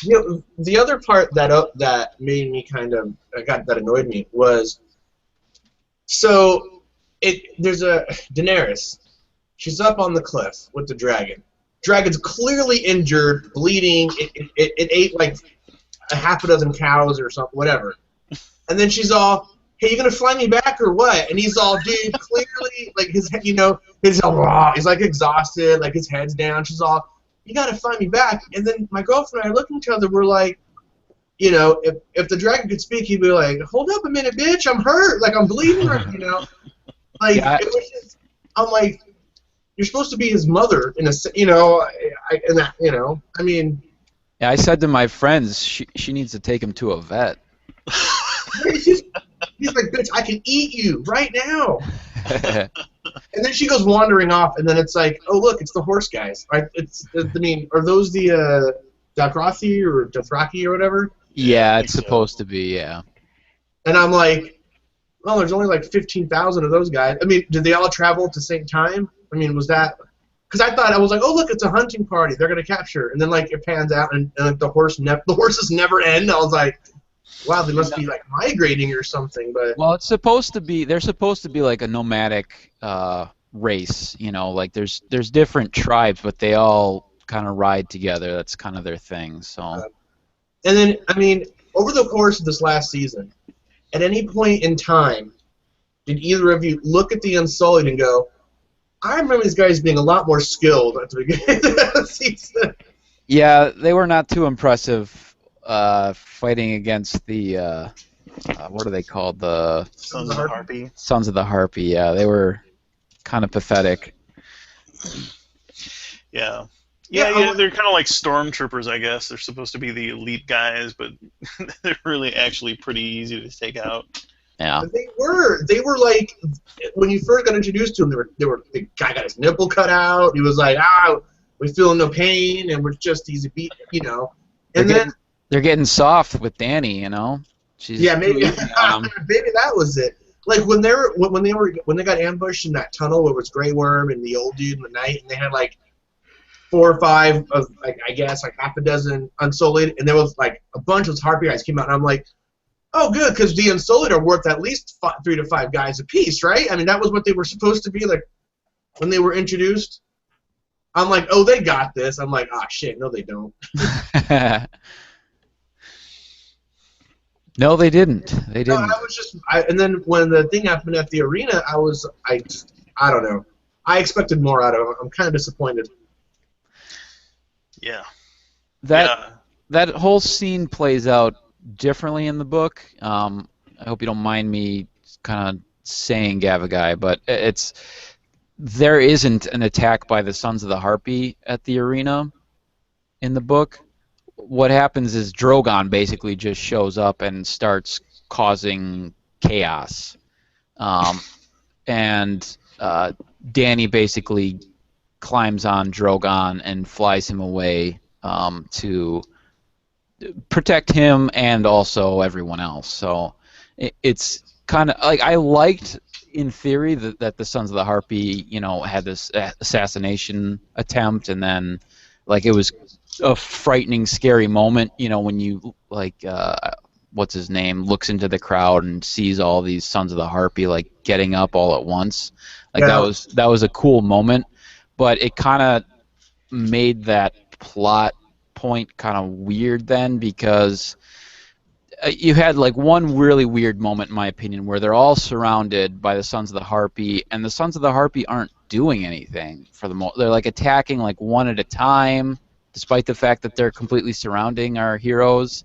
Speaker 3: You know, the other part that made me kind of that annoyed me was there's a Daenerys. She's up on the cliff with the dragon. Dragon's clearly injured, bleeding. It ate like a half a dozen cows or something, whatever. And then she's all, "Hey, you gonna fly me back or what?" And he's all, "Dude, clearly like he's like exhausted, like his head's down." She's all, "You gotta fly me back." And then my girlfriend and I looked at each other. We're like, you know, if the dragon could speak, he'd be like, "Hold up a minute, bitch, I'm hurt, like I'm bleeding," right, you know. Like
Speaker 2: Yeah,
Speaker 3: it was just, I'm like, you're supposed to be his mother in a, you know, and that, you know, I mean.
Speaker 2: Yeah, I said to my friends, she needs to take him to a vet.
Speaker 3: He's like, "Bitch, I can eat you right now." And then she goes wandering off, and then it's like, "Oh look, it's the horse guys." Right? Are those the Dothraki or Dothraki or whatever?
Speaker 2: Yeah,
Speaker 1: I
Speaker 2: it's
Speaker 1: think so.
Speaker 2: supposed to be, yeah.
Speaker 3: And I'm like, well, there's only like 15,000 of those guys. I mean, did they all travel at the same time? I mean, was that? Because I was like, oh look, it's a hunting party. They're gonna capture. And then like it pans out, and like the horses never end. I was like, wow, they must be like migrating or something. But
Speaker 2: Well, it's supposed to be. They're supposed to be like a nomadic race. You know, like there's different tribes, but they all kind of ride together. That's kind of their thing. So.
Speaker 3: And then, I mean, over the course of this last season, at any point in time, did either of you look at the Unsullied and go, I remember these guys being a lot more skilled at the beginning of the season?
Speaker 2: Yeah, they were not too impressive fighting against the what are they called? The
Speaker 1: Sons of the Harpy.
Speaker 2: Sons of the Harpy. Yeah, they were kind of pathetic.
Speaker 1: Yeah.
Speaker 3: Yeah,
Speaker 1: Yeah, they're kind of like stormtroopers, I guess. They're supposed to be the elite guys, but they're really actually pretty easy to take out.
Speaker 2: Yeah.
Speaker 3: But they were like, when you first got introduced to them, the guy got his nipple cut out. He was like, we're feeling no pain, and we're just easy beat, you know. And
Speaker 2: They're getting soft with Dany, you know. She's
Speaker 3: yeah, maybe
Speaker 2: too easy on 'em.
Speaker 3: maybe that was it. Like when they got ambushed in that tunnel where it was Grey Worm and the old dude in the night, and they had like 4 or 5 of like I guess like half a dozen Unsullied, and there was like a bunch of those Harpy guys came out, and I'm like, oh good, because the Unsullied are worth at least 3 to 5 guys a piece, right? I mean that was what they were supposed to be like when they were introduced. I'm like, oh, they got this. I'm like, shit, no, they don't.
Speaker 2: No, they didn't. They
Speaker 3: No,
Speaker 2: didn't.
Speaker 3: I was just, and then when the thing happened at the arena, I don't know. I expected more out of it. I'm kind of disappointed.
Speaker 1: Yeah.
Speaker 2: That whole scene plays out differently in the book. I hope you don't mind me kind of saying Gavagai, but there isn't an attack by the Sons of the Harpy at the arena in the book. What happens is Drogon basically just shows up and starts causing chaos. And Dany basically climbs on Drogon and flies him away to protect him and also everyone else. So it's kind of like I liked in theory that the Sons of the Harpy, you know, had this assassination attempt, and then like it was a frightening, scary moment, you know, when you like what's his name looks into the crowd and sees all these Sons of the Harpy like getting up all at once. Like
Speaker 3: Yeah.
Speaker 2: that was a cool moment, but it kind of made that plot point kind of weird then, because you had like one really weird moment in my opinion where they're all surrounded by the Sons of the Harpy, and the Sons of the Harpy aren't doing anything for the most. They're like attacking like one at a time, despite the fact that they're completely surrounding our heroes.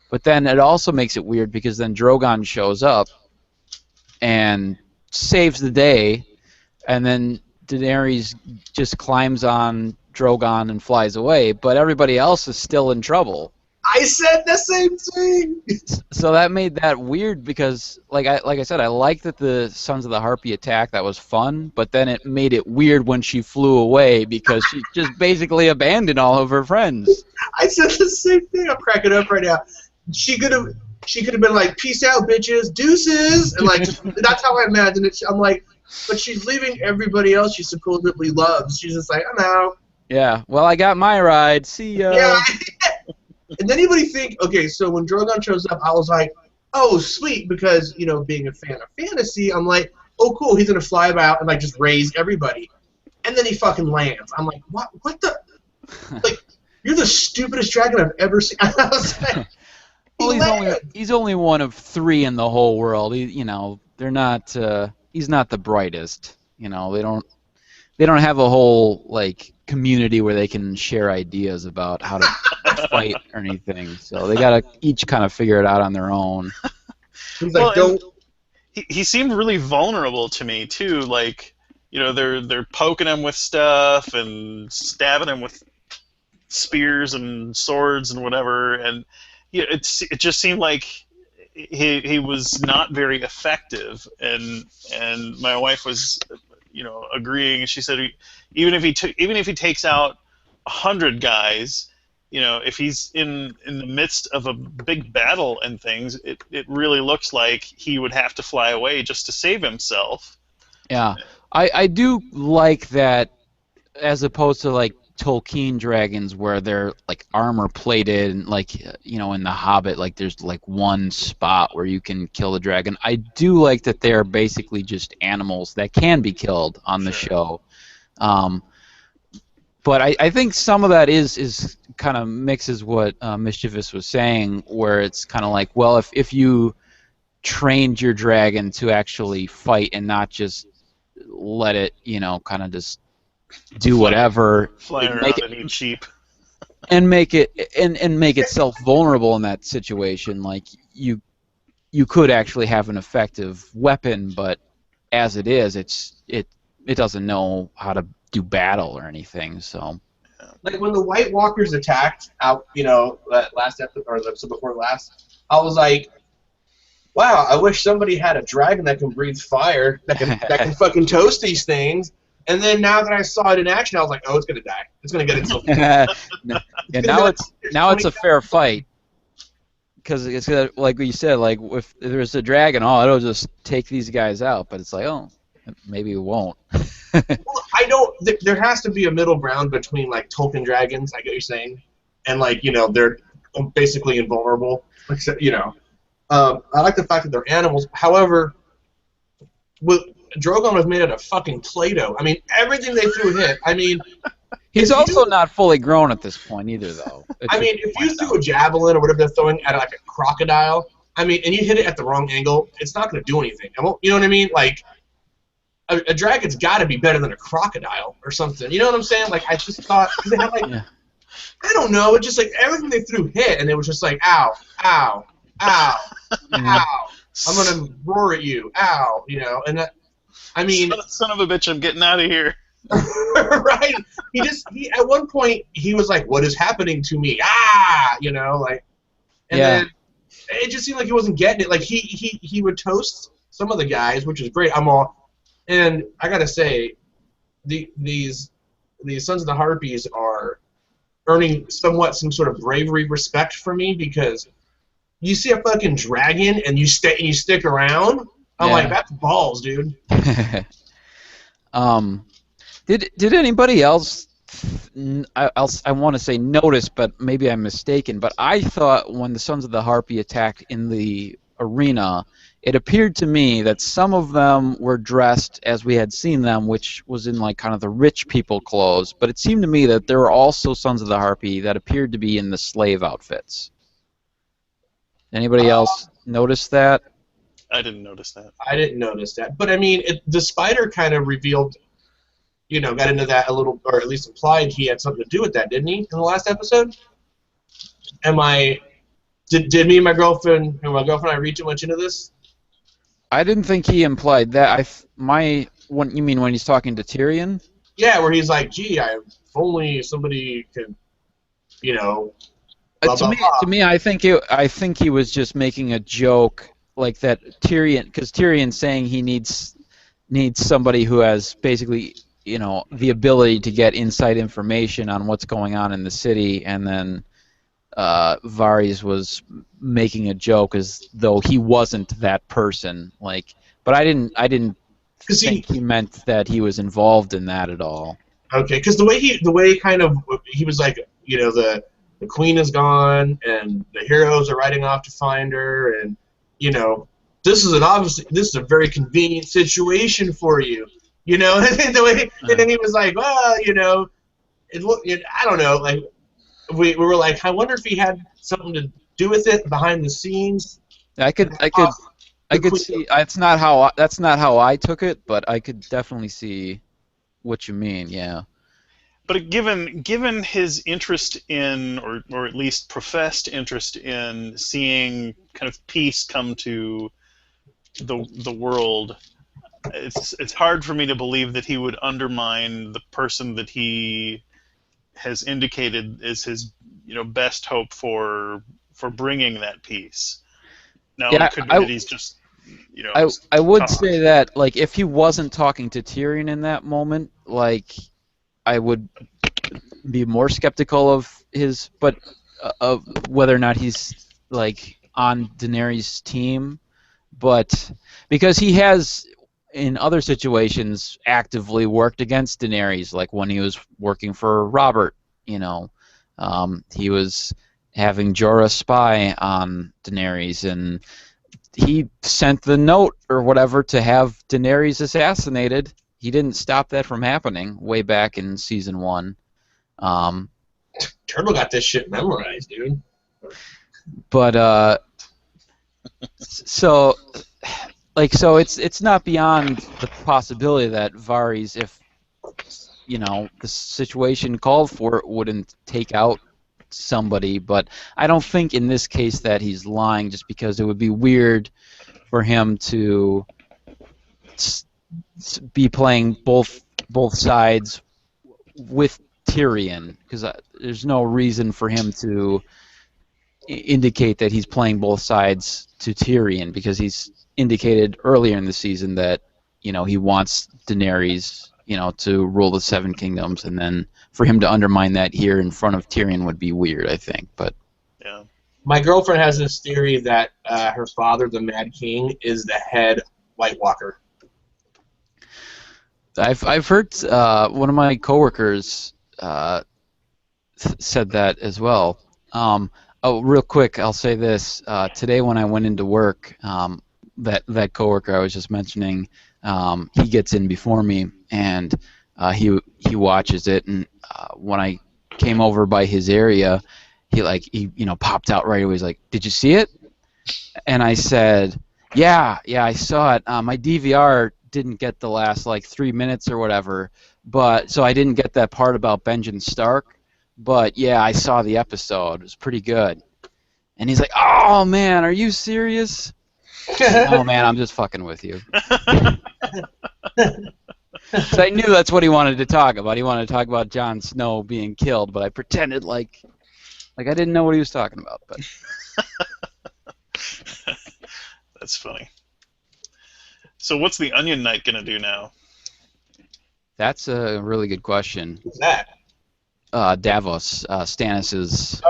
Speaker 2: But then it also makes it weird because then Drogon shows up and saves the day, and then Daenerys just climbs on Drogon and flies away, but everybody else is still in trouble.
Speaker 3: I said the same thing.
Speaker 2: So that made that weird because, like I said, I like that the Sons of the Harpy attack. That was fun, but then it made it weird when she flew away because she just basically abandoned all of her friends.
Speaker 3: I said the same thing. I'm cracking up right now. She could have been like, "Peace out, bitches, deuces," and like that's how I imagine it. I'm like, but she's leaving everybody else she supposedly loves. She's just like, I'm out.
Speaker 2: Yeah. Well, I got my ride. See ya.
Speaker 3: Yeah. And anybody think, okay, so when Drogon shows up, I was like, oh, sweet, because, you know, being a fan of fantasy, I'm like, oh, cool, he's going to fly about and, like, just raise everybody. And then he fucking lands. I'm like, what the? Like, you're the stupidest dragon I've ever seen. I was like,
Speaker 2: well, he's only one of 3 in the whole world. They're not. He's not the brightest. They don't have a whole, like, community where they can share ideas about how to fight or anything. So they gotta each kind of figure it out on their own.
Speaker 3: He's like, don't.
Speaker 1: He seemed really vulnerable to me too. Like, they're poking him with stuff and stabbing him with spears and swords and whatever, and it just seemed like he was not very effective. And my wife was, agreeing. She said even if he takes out 100 guys, if he's in the midst of a big battle and things, it really looks like he would have to fly away just to save himself.
Speaker 2: Yeah, I do like that, as opposed to like Tolkien dragons where they're like armor plated and like in the Hobbit, like there's like one spot where you can kill the dragon. I do like that they're basically just animals that can be killed on the show. But I think some of that is kind of mixes what Mischievous was saying, where it's kind of like, well, if you trained your dragon to actually fight and not just let it, kind of just do whatever,
Speaker 1: fly around and eat sheep,
Speaker 2: and make itself vulnerable in that situation, like you could actually have an effective weapon, but as it is, it doesn't know how to do battle or anything. So,
Speaker 3: like when the White Walkers attacked out, that last episode or the episode before last, I was like, wow, I wish somebody had a dragon that can breathe fire, that can fucking toast these things. And then now that I saw it in action, I was like, oh, it's gonna die. It's gonna get itself.
Speaker 2: Now it's a fair fight. Because it's like you said, like if there's a dragon, it'll just take these guys out. But it's like, oh, maybe it won't.
Speaker 3: Well, there has to be a middle ground between like Tolkien dragons, I get what you're saying, and like they're basically invulnerable. I like the fact that they're animals. However, Drogon was made out of fucking Play-Doh. I mean, everything they threw hit. I mean,
Speaker 2: he's also not fully grown at this point either, though.
Speaker 3: If you threw a javelin or whatever they're throwing at like a crocodile, and you hit it at the wrong angle, it's not going to do anything. You know what I mean? Like, a dragon's got to be better than a crocodile or something. You know what I'm saying? Like, I just thought, because they had like, I don't know, it's just like everything they threw hit, and it was just like, ow, ow, ow, ow. I'm going to roar at you, ow, and that, I mean,
Speaker 1: son of a bitch, I'm getting out of here.
Speaker 3: Right? He at one point he was like, "What is happening to me?" And then it just seemed like he wasn't getting it. Like he would toast some of the guys, which is great. And I gotta say, these Sons of the Harpies are earning somewhat some sort of bravery respect for me, because you see a fucking dragon and you stick around. I'm like, that's balls, dude.
Speaker 2: Did anybody else? I want to say notice, but maybe I'm mistaken. But I thought when the Sons of the Harpy attacked in the arena, it appeared to me that some of them were dressed as we had seen them, which was in like kind of the rich people clothes. But it seemed to me that there were also Sons of the Harpy that appeared to be in the slave outfits. Anybody else notice that?
Speaker 1: I didn't notice that.
Speaker 3: I didn't notice that. But I mean, the spider kind of revealed, got into that a little, or at least implied he had something to do with that, didn't he, in the last episode? Did me and my girlfriend and I read too much into this?
Speaker 2: I didn't think he implied that. When you mean when he's talking to Tyrion?
Speaker 3: Yeah, where he's like, "Gee, if only somebody could, you know, blah
Speaker 2: To
Speaker 3: blah
Speaker 2: me,
Speaker 3: blah."
Speaker 2: I think he was just making a joke like that Tyrion, because Tyrion's saying he needs somebody who has basically, the ability to get inside information on what's going on in the city, and then Varys was making a joke as though he wasn't that person. Like, but I didn't
Speaker 3: Because
Speaker 2: think he meant that he was involved in that at all.
Speaker 3: okay, because the way kind of he was like, the queen is gone and the heroes are riding off to find her, and this is a very convenient situation for you, and the way, and then he was like, well, I don't know, like we were like, I wonder if he had something to do with it behind the scenes.
Speaker 2: I could see. That's not how I took it, but I could definitely see what you mean. Yeah.
Speaker 1: But given his interest in, or at least professed interest in seeing kind of peace come to the world, it's hard for me to believe that he would undermine the person that he has indicated is his best hope for bringing that peace. Now
Speaker 2: Yeah,
Speaker 1: it could be that he's just
Speaker 2: I would say that, like, if he wasn't talking to Tyrion in that moment, like, I would be more skeptical of of whether or not he's like on Daenerys' team, but because he has in other situations actively worked against Daenerys, like when he was working for Robert, he was having Jorah spy on Daenerys, and he sent the note or whatever to have Daenerys assassinated. He didn't stop that from happening way back in season 1.
Speaker 3: Turtle got this shit memorized, dude.
Speaker 2: But so it's not beyond the possibility that Varys, if the situation called for it, wouldn't take out somebody. But I don't think in this case that he's lying, just because it would be weird for him to be playing both sides with Tyrion, because there's no reason for him to indicate that he's playing both sides to Tyrion, because he's indicated earlier in the season that he wants Daenerys to rule the Seven Kingdoms, and then for him to undermine that here in front of Tyrion would be weird, I think. But
Speaker 1: yeah,
Speaker 3: my girlfriend has this theory that her father, the Mad King, is the head White Walker.
Speaker 2: I've heard one of my coworkers said that as well. Oh, real quick, I'll say this. Today when I went into work, that coworker I was just mentioning, he gets in before me, and he watches it. And when I came over by his area, he popped out right away. He's like, "Did you see it?" And I said, "Yeah, I saw it. My DVR didn't get the last 3 minutes or whatever, but so I didn't get that part about Benjen Stark. But yeah, I saw the episode. It was pretty good." And he's like, "Oh man, are you serious?" "Oh man, I'm just fucking with you." So I knew that's what he wanted to talk about. He wanted to talk about Jon Snow being killed, but I pretended like I didn't know what he was talking about. But
Speaker 1: that's funny. So what's the Onion Knight gonna do now?
Speaker 2: That's a really good question.
Speaker 3: Who's that?
Speaker 2: Davos, Stannis's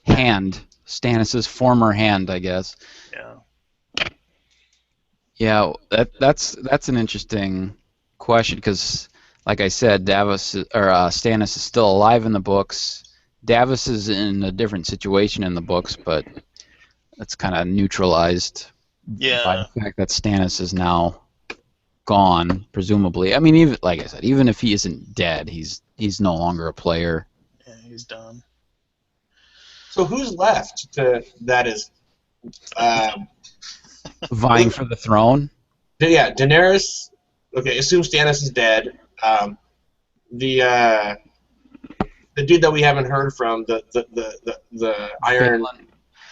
Speaker 2: hand, Stannis's former hand, I guess.
Speaker 1: Yeah.
Speaker 2: Yeah, that's an interesting question, because, like I said, Stannis is still alive in the books. Davos is in a different situation in the books, but that's kind of neutralized by the fact that Stannis is now gone, presumably. I mean, even like I said, even if he isn't dead, he's no longer a player.
Speaker 1: Yeah, he's done.
Speaker 3: So who's left that is
Speaker 2: vying for the throne?
Speaker 3: Yeah, Daenerys. Okay, assume Stannis is dead. The dude that we haven't heard from, the Iron.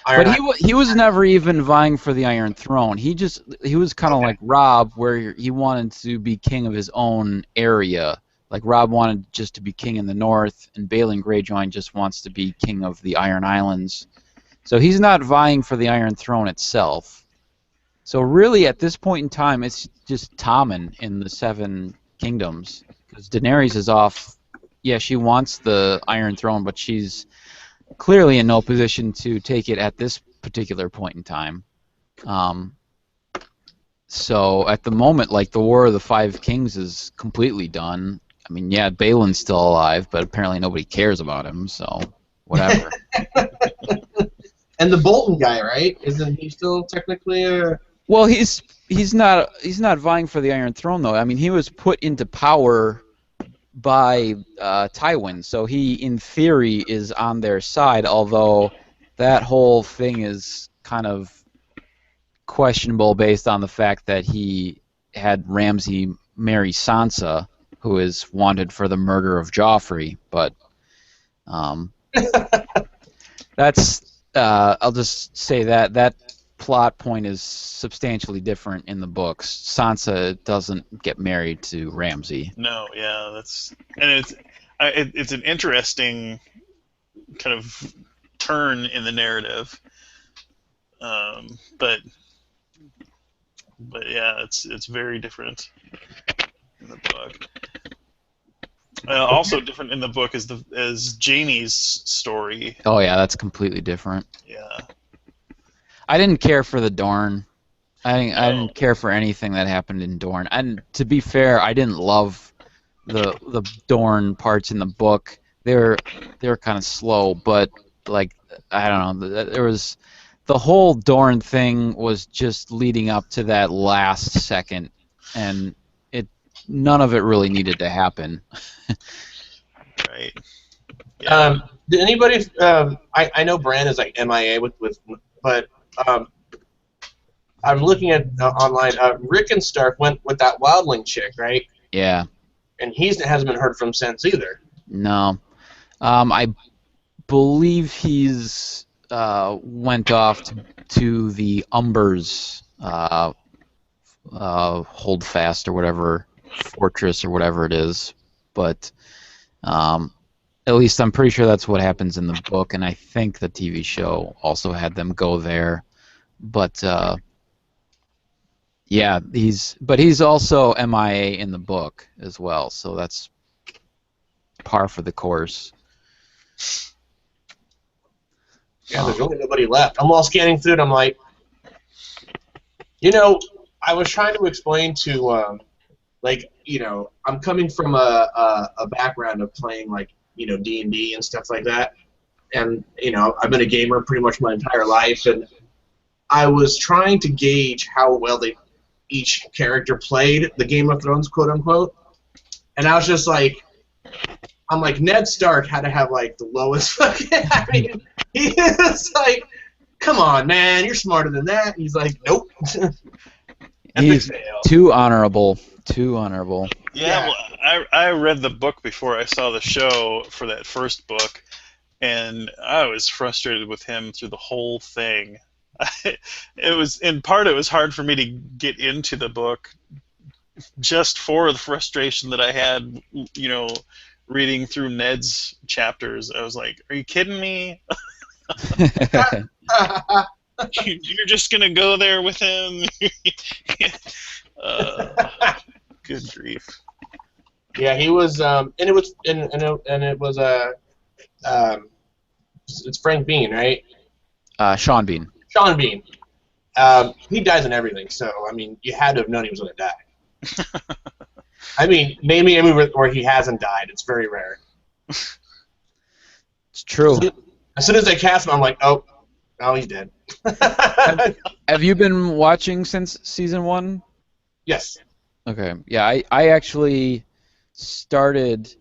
Speaker 3: Iron
Speaker 2: But he was never even vying for the Iron Throne. He was kind of like Rob, where he wanted to be king of his own area. Like Rob wanted just to be king in the north, and Balin Greyjoy just wants to be king of the Iron Islands. So he's not vying for the Iron Throne itself. So really, at this point in time, it's just Tommen in the Seven Kingdoms, because Daenerys is off. Yeah, she wants the Iron Throne, but she's clearly in no position to take it at this particular point in time. So at the moment, like, the War of the Five Kings is completely done. I mean, yeah, Balin's still alive, but apparently nobody cares about him, so whatever.
Speaker 3: And the Bolton guy, right? Isn't he still technically a...
Speaker 2: Well, he's not vying for the Iron Throne, though. I mean, he was put into power by Tywin, so he, in theory, is on their side, although that whole thing is kind of questionable based on the fact that he had Ramsay marry Sansa, who is wanted for the murder of Joffrey, but that's... I'll just say that plot point is substantially different in the books. Sansa doesn't get married to Ramsay.
Speaker 1: No, yeah, it's an interesting kind of turn in the narrative. But yeah, it's very different in the book. Also different in the book is Jaime's story.
Speaker 2: Oh yeah, that's completely different.
Speaker 1: Yeah.
Speaker 2: I didn't care for the Dorne. I didn't care for anything that happened in Dorne. And to be fair, I didn't love the Dorne parts in the book. They were kind of slow, but like, I don't know. There was the whole Dorne thing was just leading up to that last second, and none of it really needed to happen.
Speaker 1: Right. Yeah.
Speaker 3: Did anybody? I know Bran is like MIA but I'm looking at online. Rick and Stark went with that wildling chick, right?
Speaker 2: Yeah.
Speaker 3: And he hasn't been heard from since either.
Speaker 2: No. I believe he's went off to the Umbers Holdfast or whatever, fortress or whatever it is, but at least I'm pretty sure that's what happens in the book, and I think the TV show also had them go there. But yeah, he's also MIA in the book as well, so that's par for the course.
Speaker 3: Yeah, there's really nobody left. I'm all scanning through it. I'm like, I was trying to explain to, I'm coming from a background of playing, D&D and stuff like that. And, I've been a gamer pretty much my entire life. And I was trying to gauge how well each character played the Game of Thrones, quote unquote. And I was just like, Ned Stark had to have, the lowest fucking... I mean, he was like, come on, man, you're smarter than that. And he's like, nope.
Speaker 2: He's too honorable. Too honorable.
Speaker 1: Yeah, well, I read the book before I saw the show for that first book, and I was frustrated with him through the whole thing. It was hard for me to get into the book just for the frustration that I had, reading through Ned's chapters. I was like, are you kidding me? You're just gonna go there with him? Good grief.
Speaker 3: Yeah, he was, and it was it's Frank Bean, right?
Speaker 2: Sean Bean.
Speaker 3: Sean Bean. He dies in everything, so I mean, you had to have known he was gonna die. I mean, name me a movie where he hasn't died. It's very rare.
Speaker 2: It's true.
Speaker 3: As soon as they cast him, I'm like, oh, he's dead.
Speaker 2: Have you been watching since season 1?
Speaker 3: Yes.
Speaker 2: Okay. Yeah, I actually started...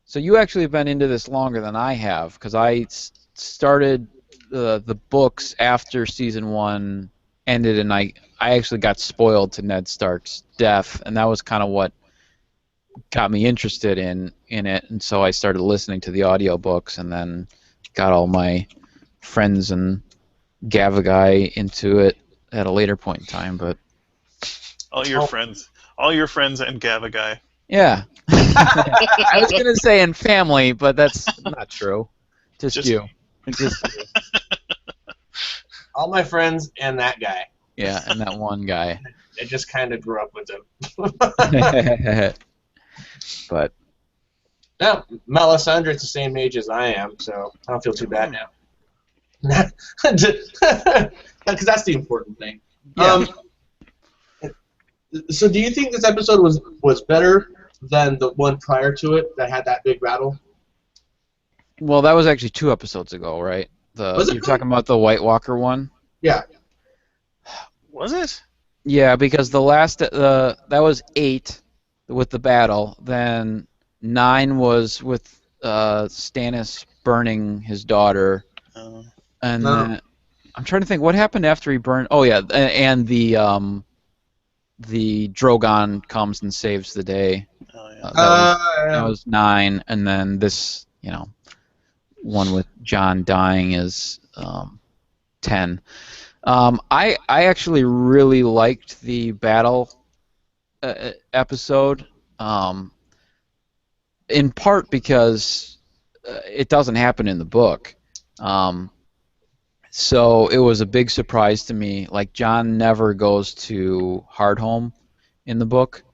Speaker 2: So you actually have been into this longer than I have, because I started the books after season 1 ended, and I actually got spoiled to Ned Stark's death, and that was kind of what got me interested in it, and so I started listening to the audiobooks, and then got all my friends and Gavagai into it at a later point in time, but
Speaker 1: All your friends and Gavagai.
Speaker 2: yeah. I was gonna say in family, but that's not true. Just you. Just you.
Speaker 3: All my friends and that guy.
Speaker 2: Yeah, and that one guy.
Speaker 3: I just kind of grew up with him.
Speaker 2: But
Speaker 3: No, Melisandre's the same age as I am, so I don't feel too bad now. Because that's the important thing.
Speaker 2: Yeah.
Speaker 3: So do you think this episode was better than the one prior to it that had that big battle?
Speaker 2: well, that was actually 2 episodes ago, right?
Speaker 3: Was it?
Speaker 2: You're talking about the White Walker one?
Speaker 3: Yeah.
Speaker 1: Was it?
Speaker 2: Yeah, because the last that was 8 with the battle. Then 9 was with Stannis burning his daughter, and
Speaker 3: No.
Speaker 2: then, I'm trying to think what happened after he burned. Oh yeah, and the Drogon comes and saves the day.
Speaker 1: Oh yeah.
Speaker 2: That was 9, and then this, one with Jon dying is 10. I actually really liked the battle episode, in part because it doesn't happen in the book. So it was a big surprise to me. Like, Jon never goes to Hardhome in the book.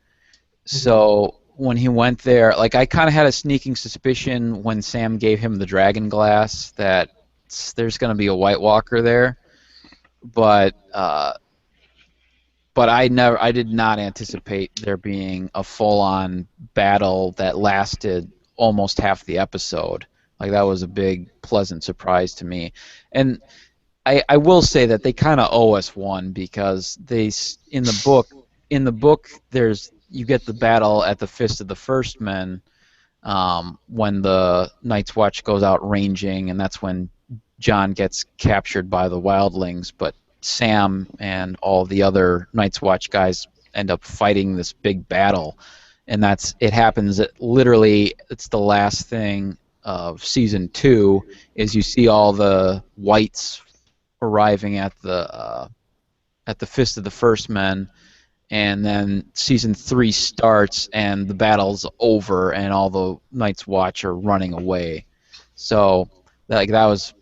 Speaker 2: So when he went there, like, I kind of had a sneaking suspicion when Sam gave him the dragon glass that there's going to be a White Walker there. But I did not anticipate there being a full-on battle that lasted almost half the episode. Like, that was a big, pleasant surprise to me. And I will say that they kind of owe us one, because in the book you get the battle at the Fist of the First Men, when the Night's Watch goes out ranging, and that's when Jon gets captured by the wildlings, but Sam and all the other Night's Watch guys end up fighting this big battle, and it happens literally. It's the last thing of season 2. Is you see all the whites arriving at the Fist of the First Men, and then season 3 starts and the battle's over and all the Night's Watch are running away. So that was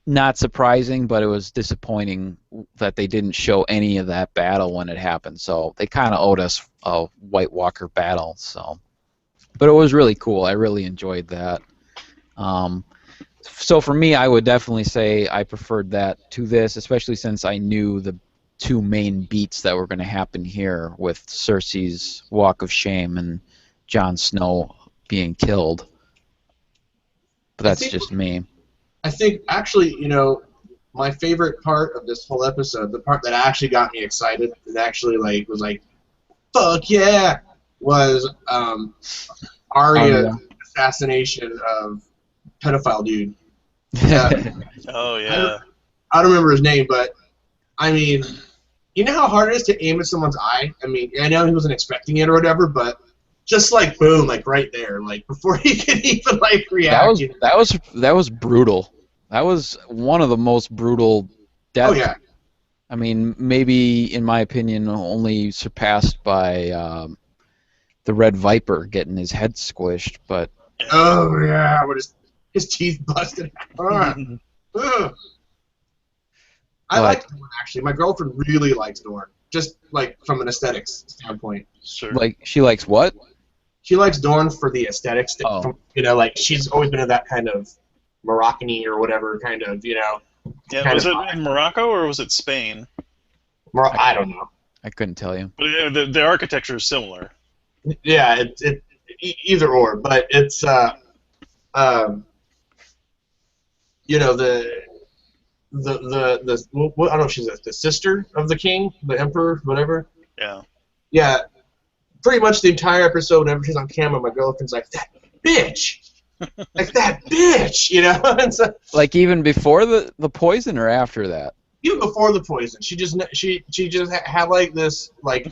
Speaker 2: not surprising, but it was disappointing that they didn't show any of that battle when it happened. So they kind of owed us a White Walker battle. So, but it was really cool. I really enjoyed that. So for me, I would definitely say I preferred that to this, especially since I knew the 2 main beats that were going to happen here, with Cersei's Walk of Shame and Jon Snow being killed. But that's just me.
Speaker 3: I think, actually, my favorite part of this whole episode, the part that actually got me excited, that actually was like, fuck yeah, was Arya's assassination of pedophile dude.
Speaker 1: Oh yeah.
Speaker 3: I don't remember his name, but I mean, you know how hard it is to aim at someone's eye? I mean, I know he wasn't expecting it or whatever, but just like boom, like right there, like before he could even like react.
Speaker 2: That was brutal. That was one of the most brutal deaths.
Speaker 3: Oh yeah.
Speaker 2: I mean, maybe in my opinion, only surpassed by the Red Viper getting his head squished. But
Speaker 3: oh yeah, with his teeth busted. I like Dorne, actually. My girlfriend really likes Dorne, just like from an aesthetics standpoint.
Speaker 1: Sure.
Speaker 2: Like, she likes what?
Speaker 3: She likes Dorne for the aesthetics.
Speaker 2: Oh.
Speaker 3: Like she's always been in that kind of Moroccan-y or whatever kind of,
Speaker 1: Yeah, was it in Morocco or was it Spain?
Speaker 3: I don't know.
Speaker 2: I couldn't tell you.
Speaker 1: But the architecture is similar.
Speaker 3: Yeah, either or, but it's the I don't know if she's the sister of the king, the emperor, whatever.
Speaker 1: Yeah.
Speaker 3: Yeah, pretty much the entire episode, whenever she's on camera, my girlfriend's like, that bitch! Like, that bitch! And so,
Speaker 2: Like, even before the poison or after that?
Speaker 3: even before the poison, she just had like this like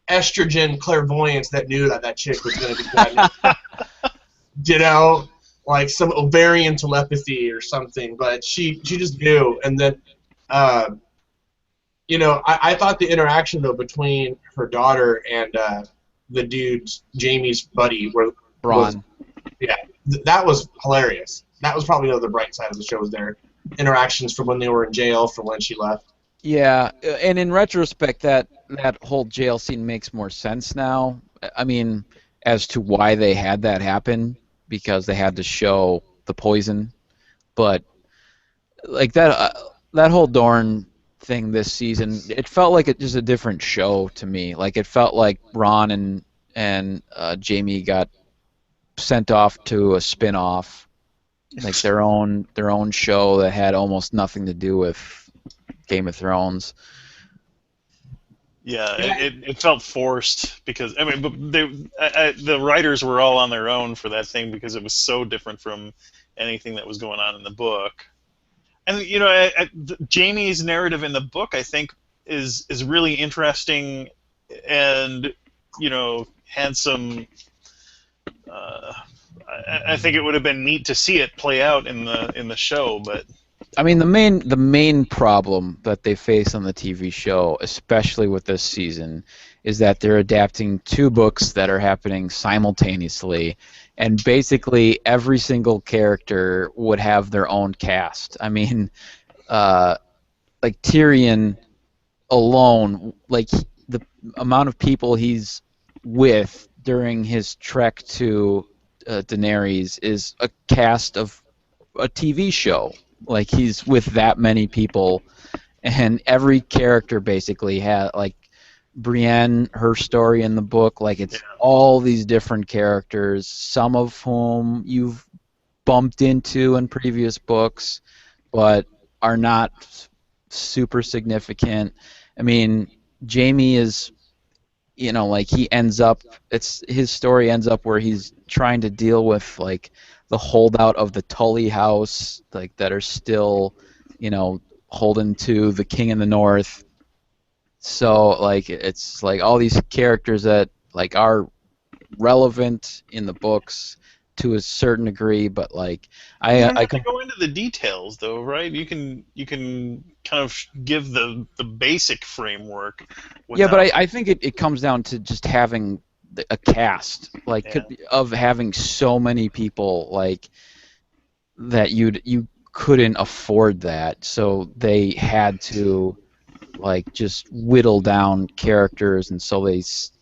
Speaker 3: estrogen clairvoyance that knew that chick was gonna be pregnant. Like some ovarian telepathy or something, but she just knew. And then You know, I thought the interaction though between her daughter and the dude, Jamie's buddy,
Speaker 2: Braun.
Speaker 3: that was hilarious. That was probably the bright side of the show, was their interactions from when they were in jail, from when she left.
Speaker 2: Yeah, and in retrospect, that whole jail scene makes more sense now. I mean, as to why they had that happen, because they had to show the poison. But like that whole Dorne thing this season, it felt like just a different show to me. Like it felt like Ron and Jamie got sent off to a spin-off, like their own show that had almost nothing to do with Game of Thrones.
Speaker 1: Yeah, it felt forced because I mean, but the writers were all on their own for that thing because it was so different from anything that was going on in the book. And you know, Jamie's narrative in the book, I think, is really interesting, and you know, had some. I think it would have been neat to see it play out in the show, but.
Speaker 2: I mean, the main problem that they face on the TV show, especially with this season, is that they're adapting two books that are happening simultaneously, and basically every single character would have their own cast. I mean, like Tyrion alone, like the amount of people he's with during his trek to Daenerys is a cast of a TV show. Like he's with that many people, and every character basically had, like Brienne, her story in the book, like it's all these different characters, some of whom you've bumped into in previous books, but are not super significant. I mean, Jamie is, you know, like his story ends up where he's trying to deal with like the holdout of the Tully house, like that are still, you know, holding to the King in the North. So like it's like all these characters that like are relevant in the books to a certain degree, but like
Speaker 1: you don't have to go into the details though, right? You can kind of give the basic framework.
Speaker 2: Yeah, but I think it comes down to just having a cast, like of having so many people, like that you couldn't afford that, so they had to like just whittle down characters, and so because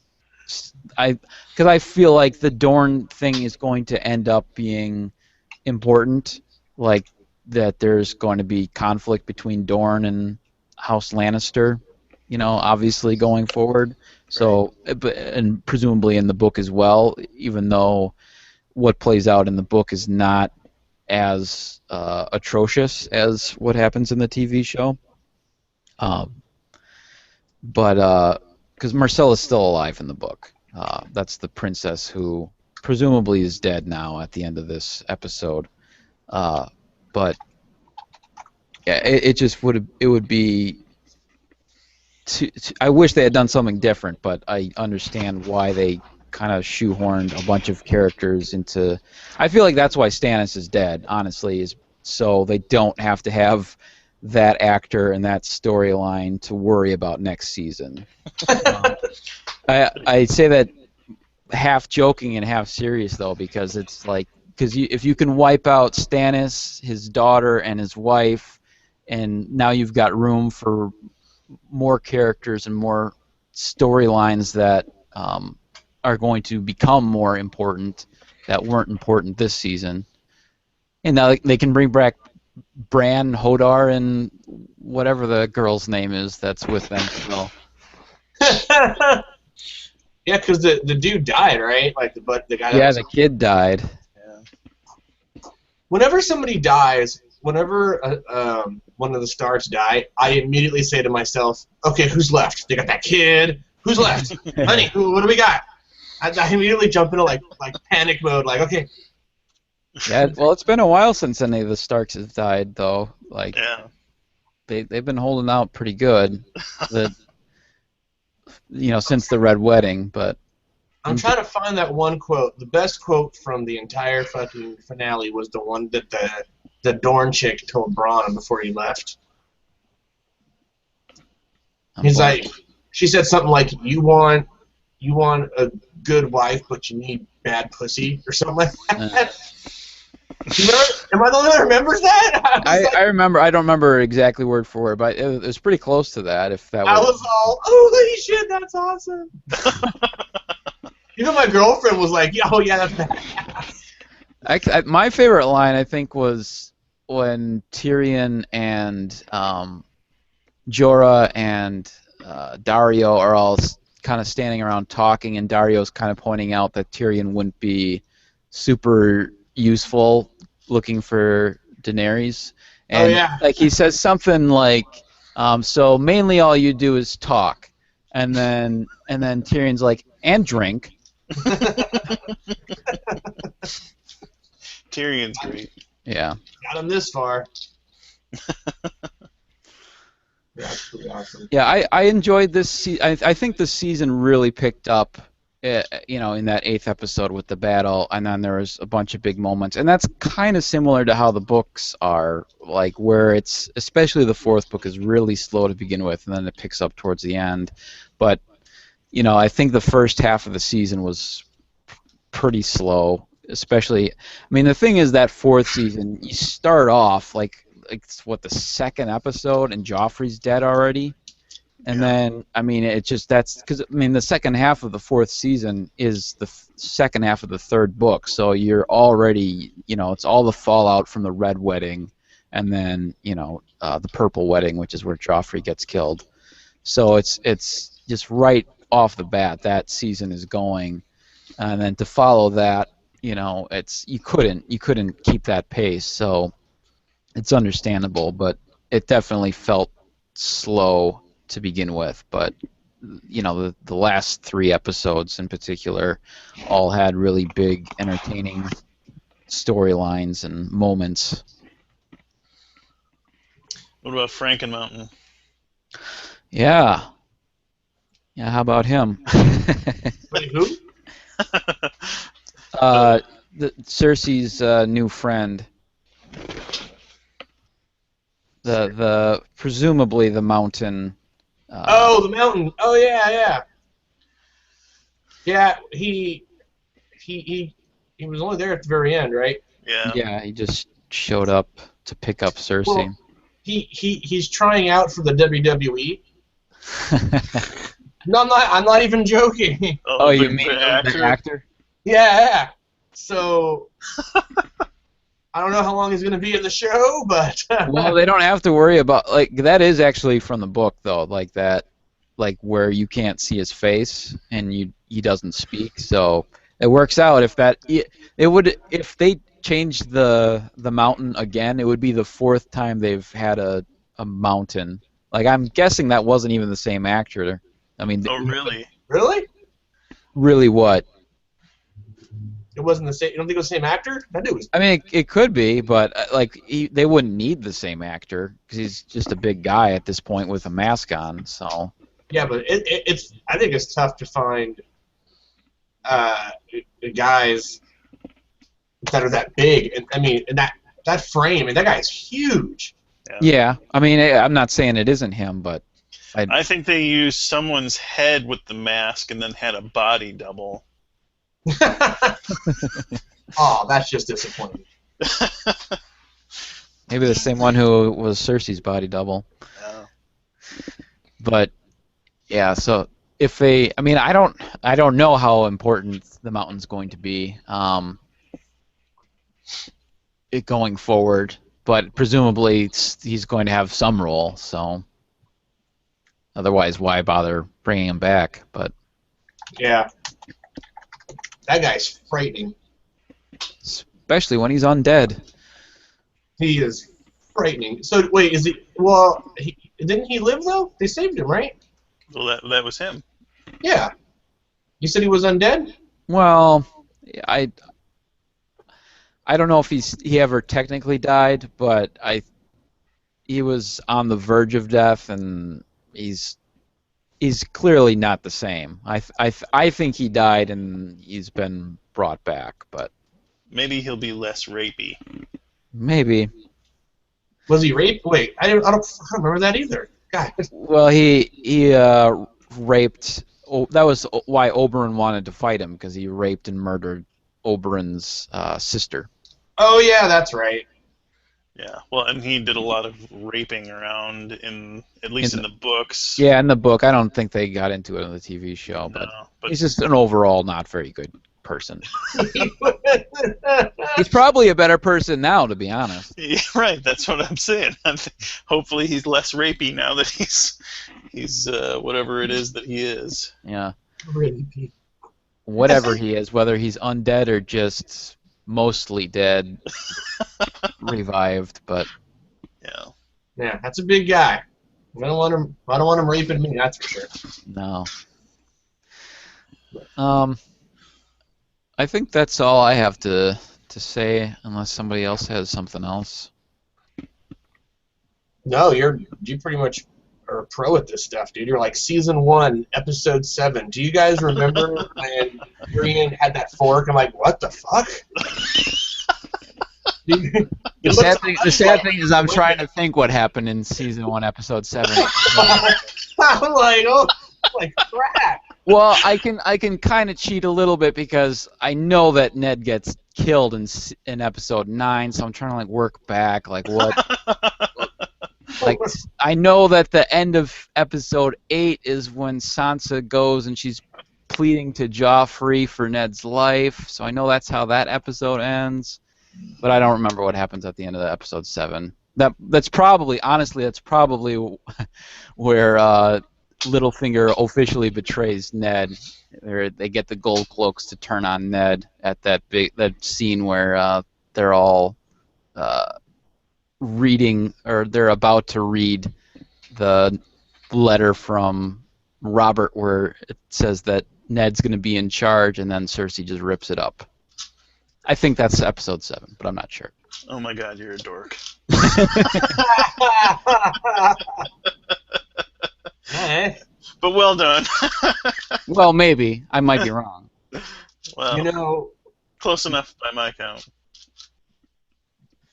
Speaker 2: I feel like the Dorne thing is going to end up being important, like that there's going to be conflict between Dorne and House Lannister, you know, obviously going forward. So, and presumably in the book as well, even though what plays out in the book is not as atrocious as what happens in the TV show. But because Myrcella's still alive in the book. That's the princess who presumably is dead now at the end of this episode. But yeah, it would be. I wish they had done something different, but I understand why they kind of shoehorned a bunch of characters into. I feel like that's why Stannis is dead, honestly, is so they don't have to have that actor and that storyline to worry about next season. I say that half joking and half serious though, because it's like if you can wipe out Stannis, his daughter, and his wife, and now you've got room for more characters and more storylines that are going to become more important that weren't important this season. And now they can bring back Bran, Hodor, and whatever the girl's name is that's with them still.
Speaker 3: Yeah, because the dude died, right? Like the guy.
Speaker 2: Yeah, the kid died.
Speaker 3: Yeah. Whenever somebody dies, whenever one of the Starks die, I immediately say to myself, "Okay, who's left? They got that kid. Who's left? Honey, what do we got?" I immediately jump into like panic mode. Like, okay.
Speaker 2: Yeah, well, it's been a while since any of the Starks have died, though. Like, they've been holding out pretty good. Since the Red Wedding, but.
Speaker 3: I'm trying to find that one quote. The best quote from the entire fucking finale was the one that the Dorne chick told Bronn before he left. He's like, she said something like, you want a good wife, but you need bad pussy, or something like that. You remember? Am I the only one that remembers that?
Speaker 2: I remember. I don't remember exactly word for word, but it was pretty close to that. If that
Speaker 3: I was all, holy shit, that's awesome. Even my girlfriend was like, oh yeah, that's bad.
Speaker 2: My favorite line, I think, was when Tyrion and Jorah and Dario are all kind of standing around talking, and Dario's kind of pointing out that Tyrion wouldn't be super useful looking for Daenerys. And like he says something like, so mainly all you do is talk. And then Tyrion's like, and drink.
Speaker 1: Tyrion's great.
Speaker 2: Yeah.
Speaker 3: Got him this far. That's pretty awesome.
Speaker 2: Yeah, I enjoyed this. I think the season really picked up, in that 8th episode with the battle, and then there was a bunch of big moments, and that's kind of similar to how the books are, like where it's, especially the 4th book is really slow to begin with, and then it picks up towards the end. But I think the first half of the season was pretty slow, especially. I mean, the thing is that 4th season, you start off like it's the 2nd episode, and Joffrey's dead already. And then, I mean, that's because, I mean, the second half of the 4th season is the second half of the 3rd book, so you're already, it's all the fallout from the Red Wedding, and then, the Purple Wedding, which is where Joffrey gets killed. So it's just right off the bat, that season is going, and then to follow that, you couldn't keep that pace, so it's understandable, but it definitely felt slow to begin with, but the last 3 episodes in particular all had really big, entertaining storylines and moments.
Speaker 1: What about Frankenmountain?
Speaker 2: Yeah, how about him?
Speaker 3: Wait, who?
Speaker 2: Cersei's new friend. The presumably the mountain.
Speaker 3: The mountain. Oh yeah. Yeah, he was only there at the very end, right?
Speaker 1: Yeah.
Speaker 2: Yeah, he just showed up to pick up Cersei.
Speaker 3: Well, he's trying out for the WWE. No, I'm not even joking.
Speaker 2: Oh, you mean the actor?
Speaker 3: Yeah. So I don't know how long he's going to be in the show, but
Speaker 2: well, they don't have to worry about, like, that is actually from the book though, like that, like where you can't see his face and he doesn't speak, so it works out. If they changed the mountain again, it would be the 4th time they've had a mountain. Like, I'm guessing that wasn't even the same actor. I mean,
Speaker 1: oh really?
Speaker 3: Really?
Speaker 2: Really what?
Speaker 3: It wasn't the same. You don't think it was the same actor? That dude was.
Speaker 2: I mean, it could be, but they wouldn't need the same actor because he's just a big guy at this point with a mask on. So.
Speaker 3: Yeah, but it's. I think it's tough to find guys that are that big. And, I mean, and that frame, and that guy's huge.
Speaker 2: Yeah, I mean, I'm not saying it isn't him, but.
Speaker 1: I think they used someone's head with the mask and then had a body double.
Speaker 3: Oh, that's just disappointing.
Speaker 2: Maybe the same one who was Cersei's body double.
Speaker 1: Yeah.
Speaker 2: But yeah, so if I mean, I don't know how important the mountain's going to be it going forward, but presumably he's going to have some role. So otherwise, why bother bringing him back? But
Speaker 3: yeah. That guy's frightening.
Speaker 2: Especially when he's undead.
Speaker 3: He is frightening. So, wait, is he... Well, didn't he live, though? They saved him, right?
Speaker 1: Well, that was him.
Speaker 3: Yeah. You said he was undead?
Speaker 2: Well, I don't know if he ever technically died, but he was on the verge of death, and he's clearly not the same. I think he died and he's been brought back, but
Speaker 1: maybe he'll be less rapey.
Speaker 2: Maybe.
Speaker 3: Was he raped? Wait, I don't remember that either. God.
Speaker 2: Well, he raped. Oh, that was why Oberyn wanted to fight him, because he raped and murdered Oberyn's sister.
Speaker 3: Oh yeah, that's right.
Speaker 1: Yeah. Well, and he did a lot of raping around at least in the books.
Speaker 2: Yeah, in the book, I don't think they got into it on the TV show, but
Speaker 1: but
Speaker 2: he's just an overall not very good person. He's probably a better person now, to be honest.
Speaker 1: Yeah, right. That's what I'm saying. Hopefully, he's less rapey now that he's whatever it is that he is.
Speaker 2: Yeah.
Speaker 3: Rapey.
Speaker 2: Whatever he is, whether he's undead or just mostly dead, revived, but
Speaker 1: Yeah.
Speaker 3: Yeah, that's a big guy. I don't want him raping me. That's for sure.
Speaker 2: no. I think that's all I have to say, unless somebody else has something else.
Speaker 3: No, you pretty much are a pro at this stuff, dude. You're like season 1, episode 7. Do you guys remember when Tyrion had that fork? I'm like, what the fuck?
Speaker 2: The sad thing is I'm trying to think what happened in season 1, episode 7.
Speaker 3: I'm like, oh, like crap.
Speaker 2: Well, I can kind of cheat a little bit because I know that Ned gets killed in episode 9, so I'm trying to like work back like what. Like I know that the end of episode 8 is when Sansa goes and she's pleading to Joffrey for Ned's life, so I know that's how that episode ends. But I don't remember what happens at the end of the episode 7. That's probably where Littlefinger officially betrays Ned. They get the gold cloaks to turn on Ned at that scene where they're all reading, or they're about to read the letter from Robert where it says that Ned's going to be in charge, and then Cersei just rips it up. I think that's episode 7, but I'm not sure.
Speaker 1: Oh my God, you're a dork.
Speaker 3: Hey.
Speaker 1: But well done.
Speaker 2: Well, maybe. I might be wrong.
Speaker 1: Well, close enough by my count.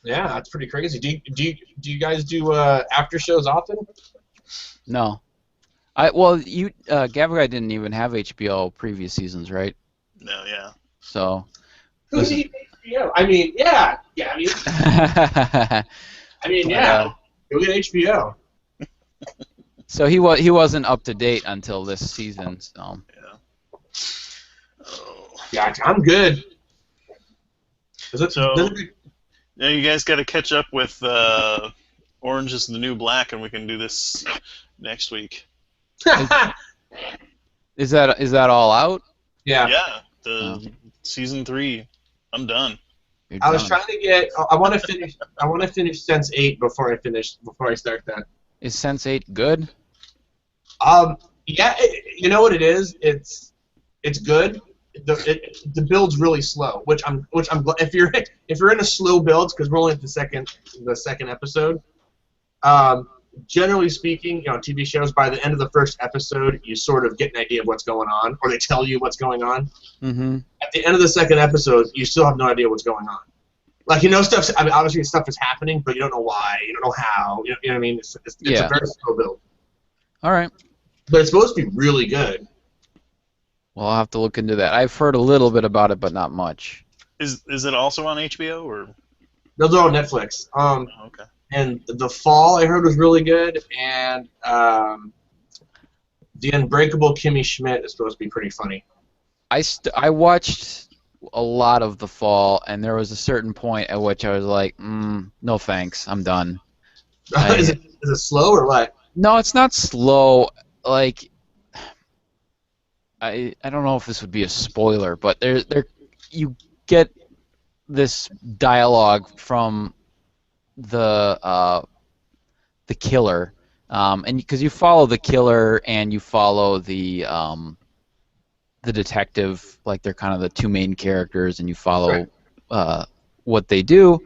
Speaker 3: Yeah, that's pretty crazy. Do you guys do after shows often?
Speaker 2: No. Gavagai didn't even have HBO previous seasons, right?
Speaker 1: No, yeah.
Speaker 2: So.
Speaker 3: Who needs HBO? I mean, yeah. I mean, yeah. Go get HBO.
Speaker 2: So he wasn't up to date until this season. So.
Speaker 1: Yeah. Oh.
Speaker 3: Yeah, I'm good.
Speaker 1: Now you guys got to catch up with Orange is the New Black, and we can do this next week.
Speaker 2: Is that all out?
Speaker 3: Yeah.
Speaker 1: Yeah. Season 3. I'm done.
Speaker 3: I was trying to get. I want to finish Sense 8 before I start that.
Speaker 2: Is Sense 8 good?
Speaker 3: Yeah. You know what it is? It's good. The build's really slow, which I'm glad. If you're in a slow build, because we're only at the second episode. Generally speaking, TV shows, by the end of the first episode, you sort of get an idea of what's going on, or they tell you what's going on.
Speaker 2: Mm-hmm.
Speaker 3: At the end of the second episode, you still have no idea what's going on. Like, stuff. I mean, obviously stuff is happening, but you don't know why. You don't know how. You know what I mean? It's a very slow build.
Speaker 2: All right.
Speaker 3: But it's supposed to be really good.
Speaker 2: Well, I'll have to look into that. I've heard a little bit about it, but not much.
Speaker 1: Is it also on HBO or?
Speaker 3: Those are on Netflix.
Speaker 1: Okay.
Speaker 3: And The Fall, I heard, was really good, and The Unbreakable Kimmy Schmidt is supposed to be pretty funny.
Speaker 2: I watched a lot of The Fall, and there was a certain point at which I was like, no thanks, I'm done.
Speaker 3: Is it slow or what?
Speaker 2: No, it's not slow. Like, I don't know if this would be a spoiler, but you get this dialogue from the killer, and because you follow the killer and you follow the detective, like they're kind of the two main characters, and you follow what they do.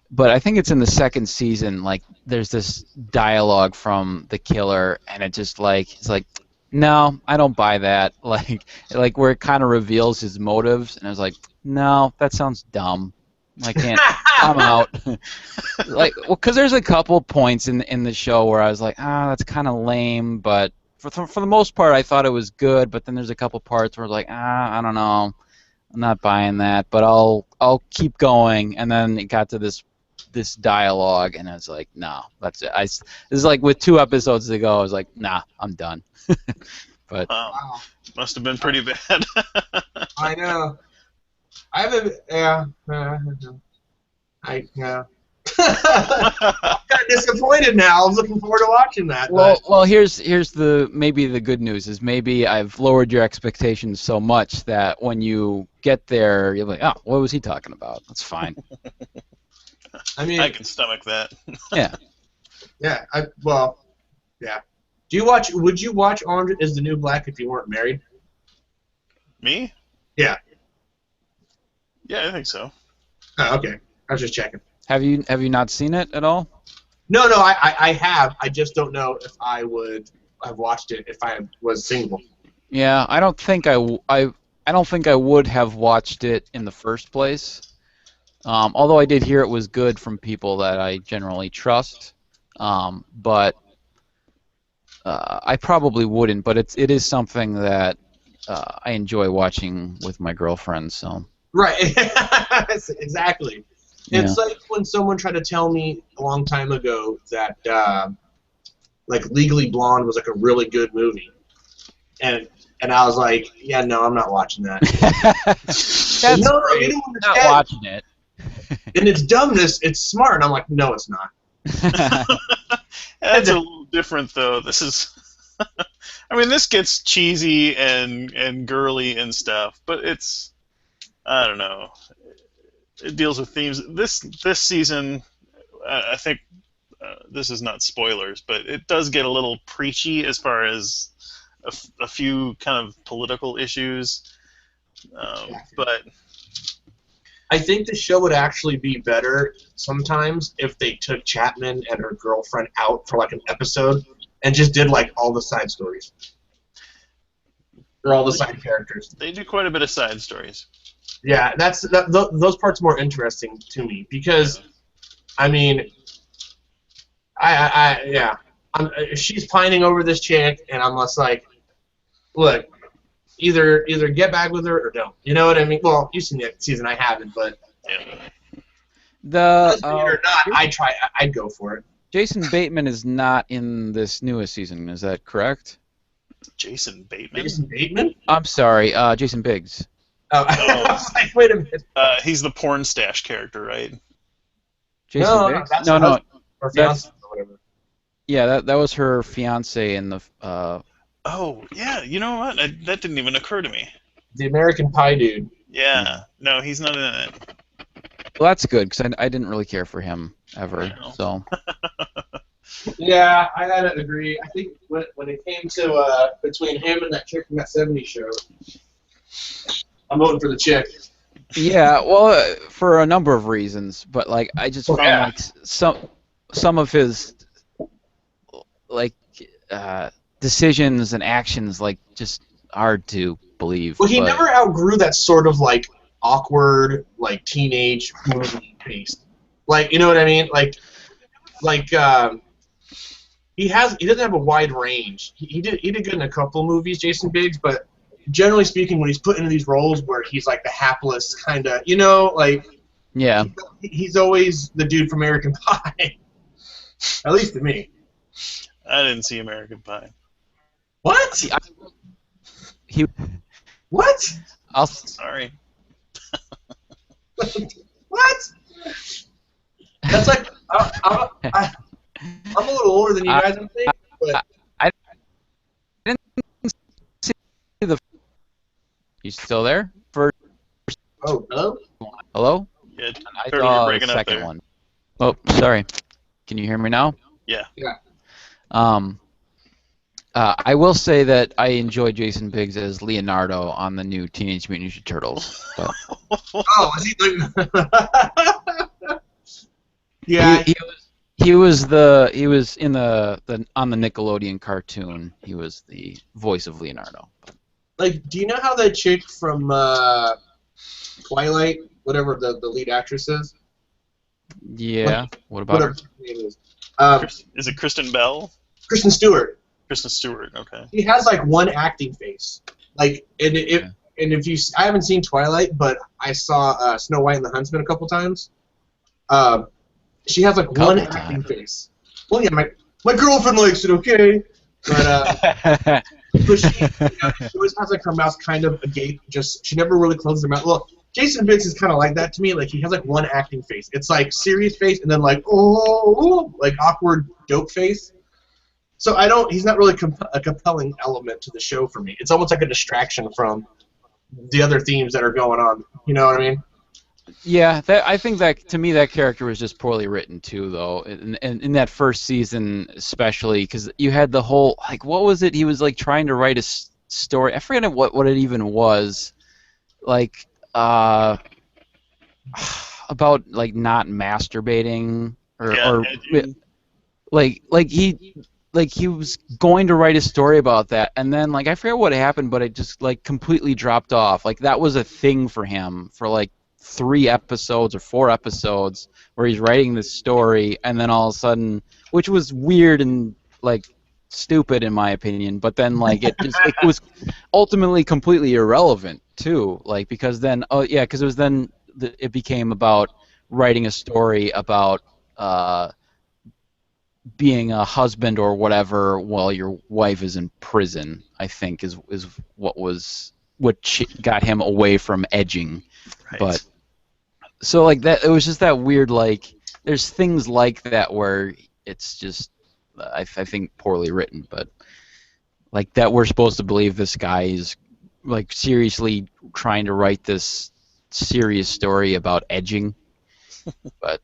Speaker 2: But I think it's in the second season, like there's this dialogue from the killer, and it just like it's like, no, I don't buy that. Like where it kind of reveals his motives, and I was like, no, that sounds dumb. I can't. I'm out. Like, well, because there's a couple points in the show where I was like, that's kind of lame, but for the most part, I thought it was good. But then there's a couple parts where like, I don't know, I'm not buying that, but I'll keep going. And then it got to this dialogue, and I was like, no, that's it. This is like with 2 episodes to go, I was like, nah, I'm done. But
Speaker 3: Wow.
Speaker 1: Must have been pretty bad.
Speaker 3: I know. I haven't. Yeah. Yeah. I'm kind of disappointed now. I was looking forward to watching that.
Speaker 2: well, here's the maybe the good news is maybe I've lowered your expectations so much that when you get there, you're like, oh, what was he talking about? That's fine.
Speaker 3: I mean,
Speaker 1: I can stomach that.
Speaker 2: Yeah.
Speaker 3: yeah. Yeah. Would you watch Orange Is the New Black if you weren't married?
Speaker 1: Me?
Speaker 3: Yeah.
Speaker 1: Yeah, I think so.
Speaker 3: Oh, okay. I was just checking.
Speaker 2: Have you not seen it at all?
Speaker 3: No, I have. I just don't know if I would have watched it if I was single.
Speaker 2: Yeah, I don't think I don't think I would have watched it in the first place. Although I did hear it was good from people that I generally trust, but I probably wouldn't. But it is something that I enjoy watching with my girlfriend. So
Speaker 3: Right. Exactly.
Speaker 2: Yeah.
Speaker 3: It's like when someone tried to tell me a long time ago that like Legally Blonde was like a really good movie, and I was like, yeah, no, I'm not watching that.
Speaker 2: that's
Speaker 3: No,
Speaker 2: great.
Speaker 3: you don't
Speaker 2: I'm not
Speaker 3: understand.
Speaker 2: watching it.
Speaker 3: In its dumbness, it's smart. And I'm like, no, it's not.
Speaker 1: That's a little different, though. This is... I mean, this gets cheesy and girly and stuff, but it's... I don't know. It deals with themes. This season, I think this is not spoilers, but it does get a little preachy as far as a few kind of political issues. But
Speaker 3: I think the show would actually be better sometimes if they took Chapman and her girlfriend out for like an episode and just did like all the side stories. Or all the side characters.
Speaker 1: they do quite a bit of side stories.
Speaker 3: Yeah, those parts are more interesting to me because, I mean, yeah, she's pining over this chick, and I'm just like, look, either get back with her or don't. You know what I mean? Well, you've seen the season, I haven't, but
Speaker 2: The
Speaker 3: or not, I'd go for it.
Speaker 2: Jason Bateman is not in this newest season. Is that correct?
Speaker 1: Jason Bateman?
Speaker 3: Jason Bateman?
Speaker 2: I'm sorry, Jason Biggs.
Speaker 3: Oh, I was like, wait a minute.
Speaker 1: He's the porn stash character, right?
Speaker 2: Jason
Speaker 3: No,
Speaker 2: Biggs?
Speaker 3: that's
Speaker 2: No,
Speaker 3: her
Speaker 2: no.
Speaker 3: husband or fiance or whatever.
Speaker 2: Yeah, that was her fiance in the.
Speaker 1: Oh, yeah, you know what? That didn't even occur to me.
Speaker 3: The American Pie dude.
Speaker 1: Yeah, no, he's not in it.
Speaker 2: Well, that's good because I didn't really care for him ever.
Speaker 1: No.
Speaker 2: So
Speaker 3: Yeah, I gotta agree. I think when it came to between him and that chick from that '70s show, I'm voting for the chick.
Speaker 2: yeah, well, for a number of reasons, but like I just found
Speaker 3: Yeah.
Speaker 2: like some of his like decisions and actions like just hard to believe.
Speaker 3: Well, he
Speaker 2: but-
Speaker 3: never outgrew that sort of like awkward, like teenage movie face. Like, you know what I mean? Like he doesn't have a wide range. He did good in a couple movies, Jason Biggs, but generally speaking, when he's put into these roles where he's like the hapless kind of, you know, like
Speaker 2: Yeah.
Speaker 3: he's always the dude from American Pie. At least to me.
Speaker 1: I didn't see American Pie.
Speaker 3: What?
Speaker 2: He.
Speaker 3: What?
Speaker 2: I'll.
Speaker 1: Sorry.
Speaker 3: What? That's like I'm a little older than you guys, I think. But
Speaker 2: You still there? For
Speaker 3: oh no.
Speaker 2: hello?
Speaker 1: Yeah,
Speaker 2: I
Speaker 1: Turtle,
Speaker 2: saw
Speaker 1: you're
Speaker 2: the
Speaker 1: breaking up
Speaker 2: second
Speaker 1: there.
Speaker 2: one. Oh, sorry. Can you hear me now?
Speaker 1: Yeah.
Speaker 3: Yeah.
Speaker 2: I will say that I enjoy Jason Biggs as Leonardo on the new Teenage Mutant Ninja Turtles. But
Speaker 3: Oh, is he like? Yeah.
Speaker 2: he was in the on the Nickelodeon cartoon. He was the voice of Leonardo.
Speaker 3: Like, do you know how that chick from Twilight, whatever the lead actress is?
Speaker 2: Yeah. What about
Speaker 3: Whatever
Speaker 2: her?
Speaker 3: her name is.
Speaker 1: Is it Kristen Bell?
Speaker 3: Kristen Stewart.
Speaker 1: Kristen Stewart. Okay.
Speaker 3: She has like one acting face. Like, and if
Speaker 2: Yeah.
Speaker 3: and if you, I haven't seen Twilight, but I saw Snow White and the Huntsman a couple times. She has like one
Speaker 2: Couple
Speaker 3: acting
Speaker 2: times.
Speaker 3: face. Well, yeah, my girlfriend likes it, okay? But she always has like her mouth kind of agape. Just she never really closes her mouth. Well, Jason Biggs is kind of like that to me. Like he has like one acting face. It's like serious face and then like like awkward dope face. So I don't. He's not really a compelling element to the show for me. It's almost like a distraction from the other themes that are going on. You know what I mean?
Speaker 2: Yeah, I think that to me that character was just poorly written too, though. In that first season, especially because you had the whole like what was it? He was like trying to write a story. I forget what it even was. Like about like not masturbating or
Speaker 1: edgy.
Speaker 2: like he was going to write a story about that, and then like I forget what happened, but it just like completely dropped off. Like that was a thing for him for like 3 episodes or 4 episodes where he's writing this story, and then all of a sudden, which was weird and like stupid in my opinion, but then like it was ultimately completely irrelevant too, like because then because it was then it became about writing a story about being a husband or whatever while your wife is in prison. I think is what got him away from edging.
Speaker 1: Right.
Speaker 2: But so like that, it was just that weird. Like there's things like that where it's just I think poorly written, but like that we're supposed to believe this guy is like seriously trying to write this serious story about edging, but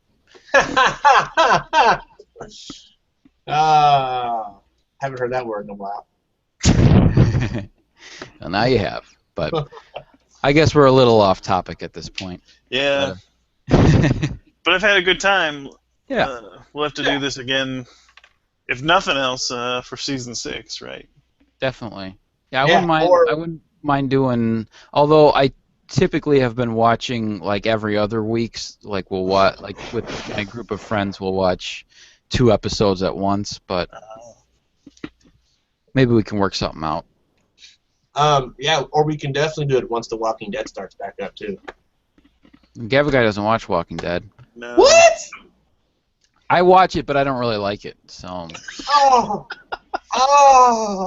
Speaker 3: Haven't heard that word in a while.
Speaker 2: well, now you have. But I guess we're a little off topic at this point.
Speaker 1: Yeah.
Speaker 2: But
Speaker 1: I've had a good time.
Speaker 2: Yeah.
Speaker 1: We'll have to do this again, if nothing else, for season 6, right?
Speaker 2: Definitely. Yeah, I
Speaker 3: Yeah,
Speaker 2: wouldn't mind. I wouldn't mind doing. Although I typically have been watching like every other week's. Like we'll watch like with my group of friends, we'll watch 2 episodes at once. But maybe we can work something out.
Speaker 3: Yeah, or we can definitely do it once The Walking Dead starts back up too.
Speaker 2: Gavin guy doesn't watch Walking Dead.
Speaker 1: No.
Speaker 3: What?
Speaker 2: I watch it, but I don't really like it. So.
Speaker 3: Oh,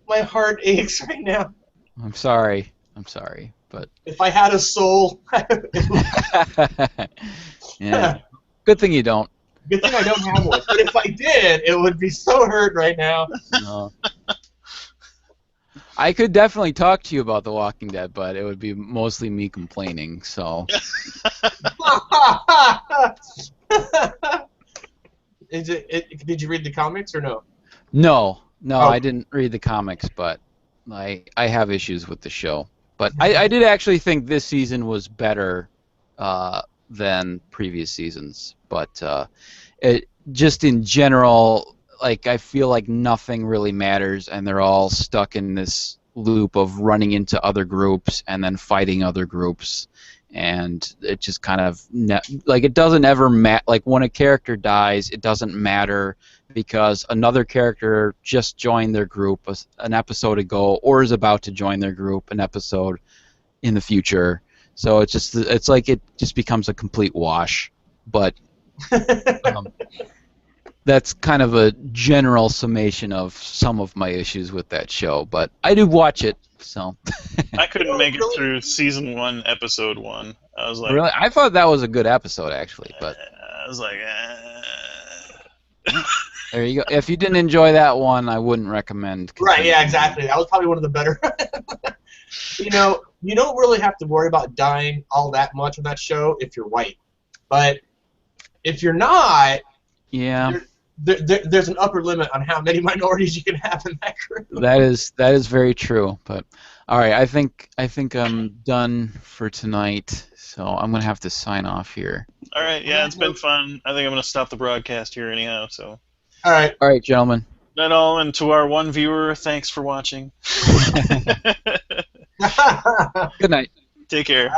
Speaker 3: my heart aches right now.
Speaker 2: I'm sorry, but.
Speaker 3: If I had a soul.
Speaker 2: Yeah. Good thing you don't.
Speaker 3: Good thing I don't have one. But if I did, it would be so hurt right now.
Speaker 2: No. I could definitely talk to you about The Walking Dead, but it would be mostly me complaining. So.
Speaker 3: Did you read the comics or no?
Speaker 2: No,
Speaker 3: Oh.
Speaker 2: I didn't read the comics, but I have issues with the show. But I did actually think this season was better than previous seasons. But it just in general, like I feel like nothing really matters, and they're all stuck in this loop of running into other groups and then fighting other groups, and it just kind of like it doesn't ever like when a character dies, it doesn't matter because another character just joined their group an episode ago or is about to join their group an episode in the future. So it's like it just becomes a complete wash. But that's kind of a general summation of some of my issues with that show. But I do watch it, so.
Speaker 1: I couldn't make it through season 1, episode 1. I was like,
Speaker 2: really, I thought that was a good episode actually, but.
Speaker 1: I was like,
Speaker 2: There you go. If you didn't enjoy that one, I wouldn't recommend.
Speaker 3: Right, yeah, exactly. That was probably one of the better. You don't really have to worry about dying all that much on that show if you're white. But if you're not,
Speaker 2: Yeah.
Speaker 3: there's an upper limit on how many minorities you can have in that group.
Speaker 2: That is very true. But all right, I think I'm done for tonight. So I'm gonna have to sign off here.
Speaker 1: all right, yeah, it's been fun. I think I'm going to stop the broadcast here anyhow, so.
Speaker 3: All right.
Speaker 2: All right, gentlemen.
Speaker 1: Night all, and to our one viewer, thanks for watching.
Speaker 2: Good night.
Speaker 1: Take care.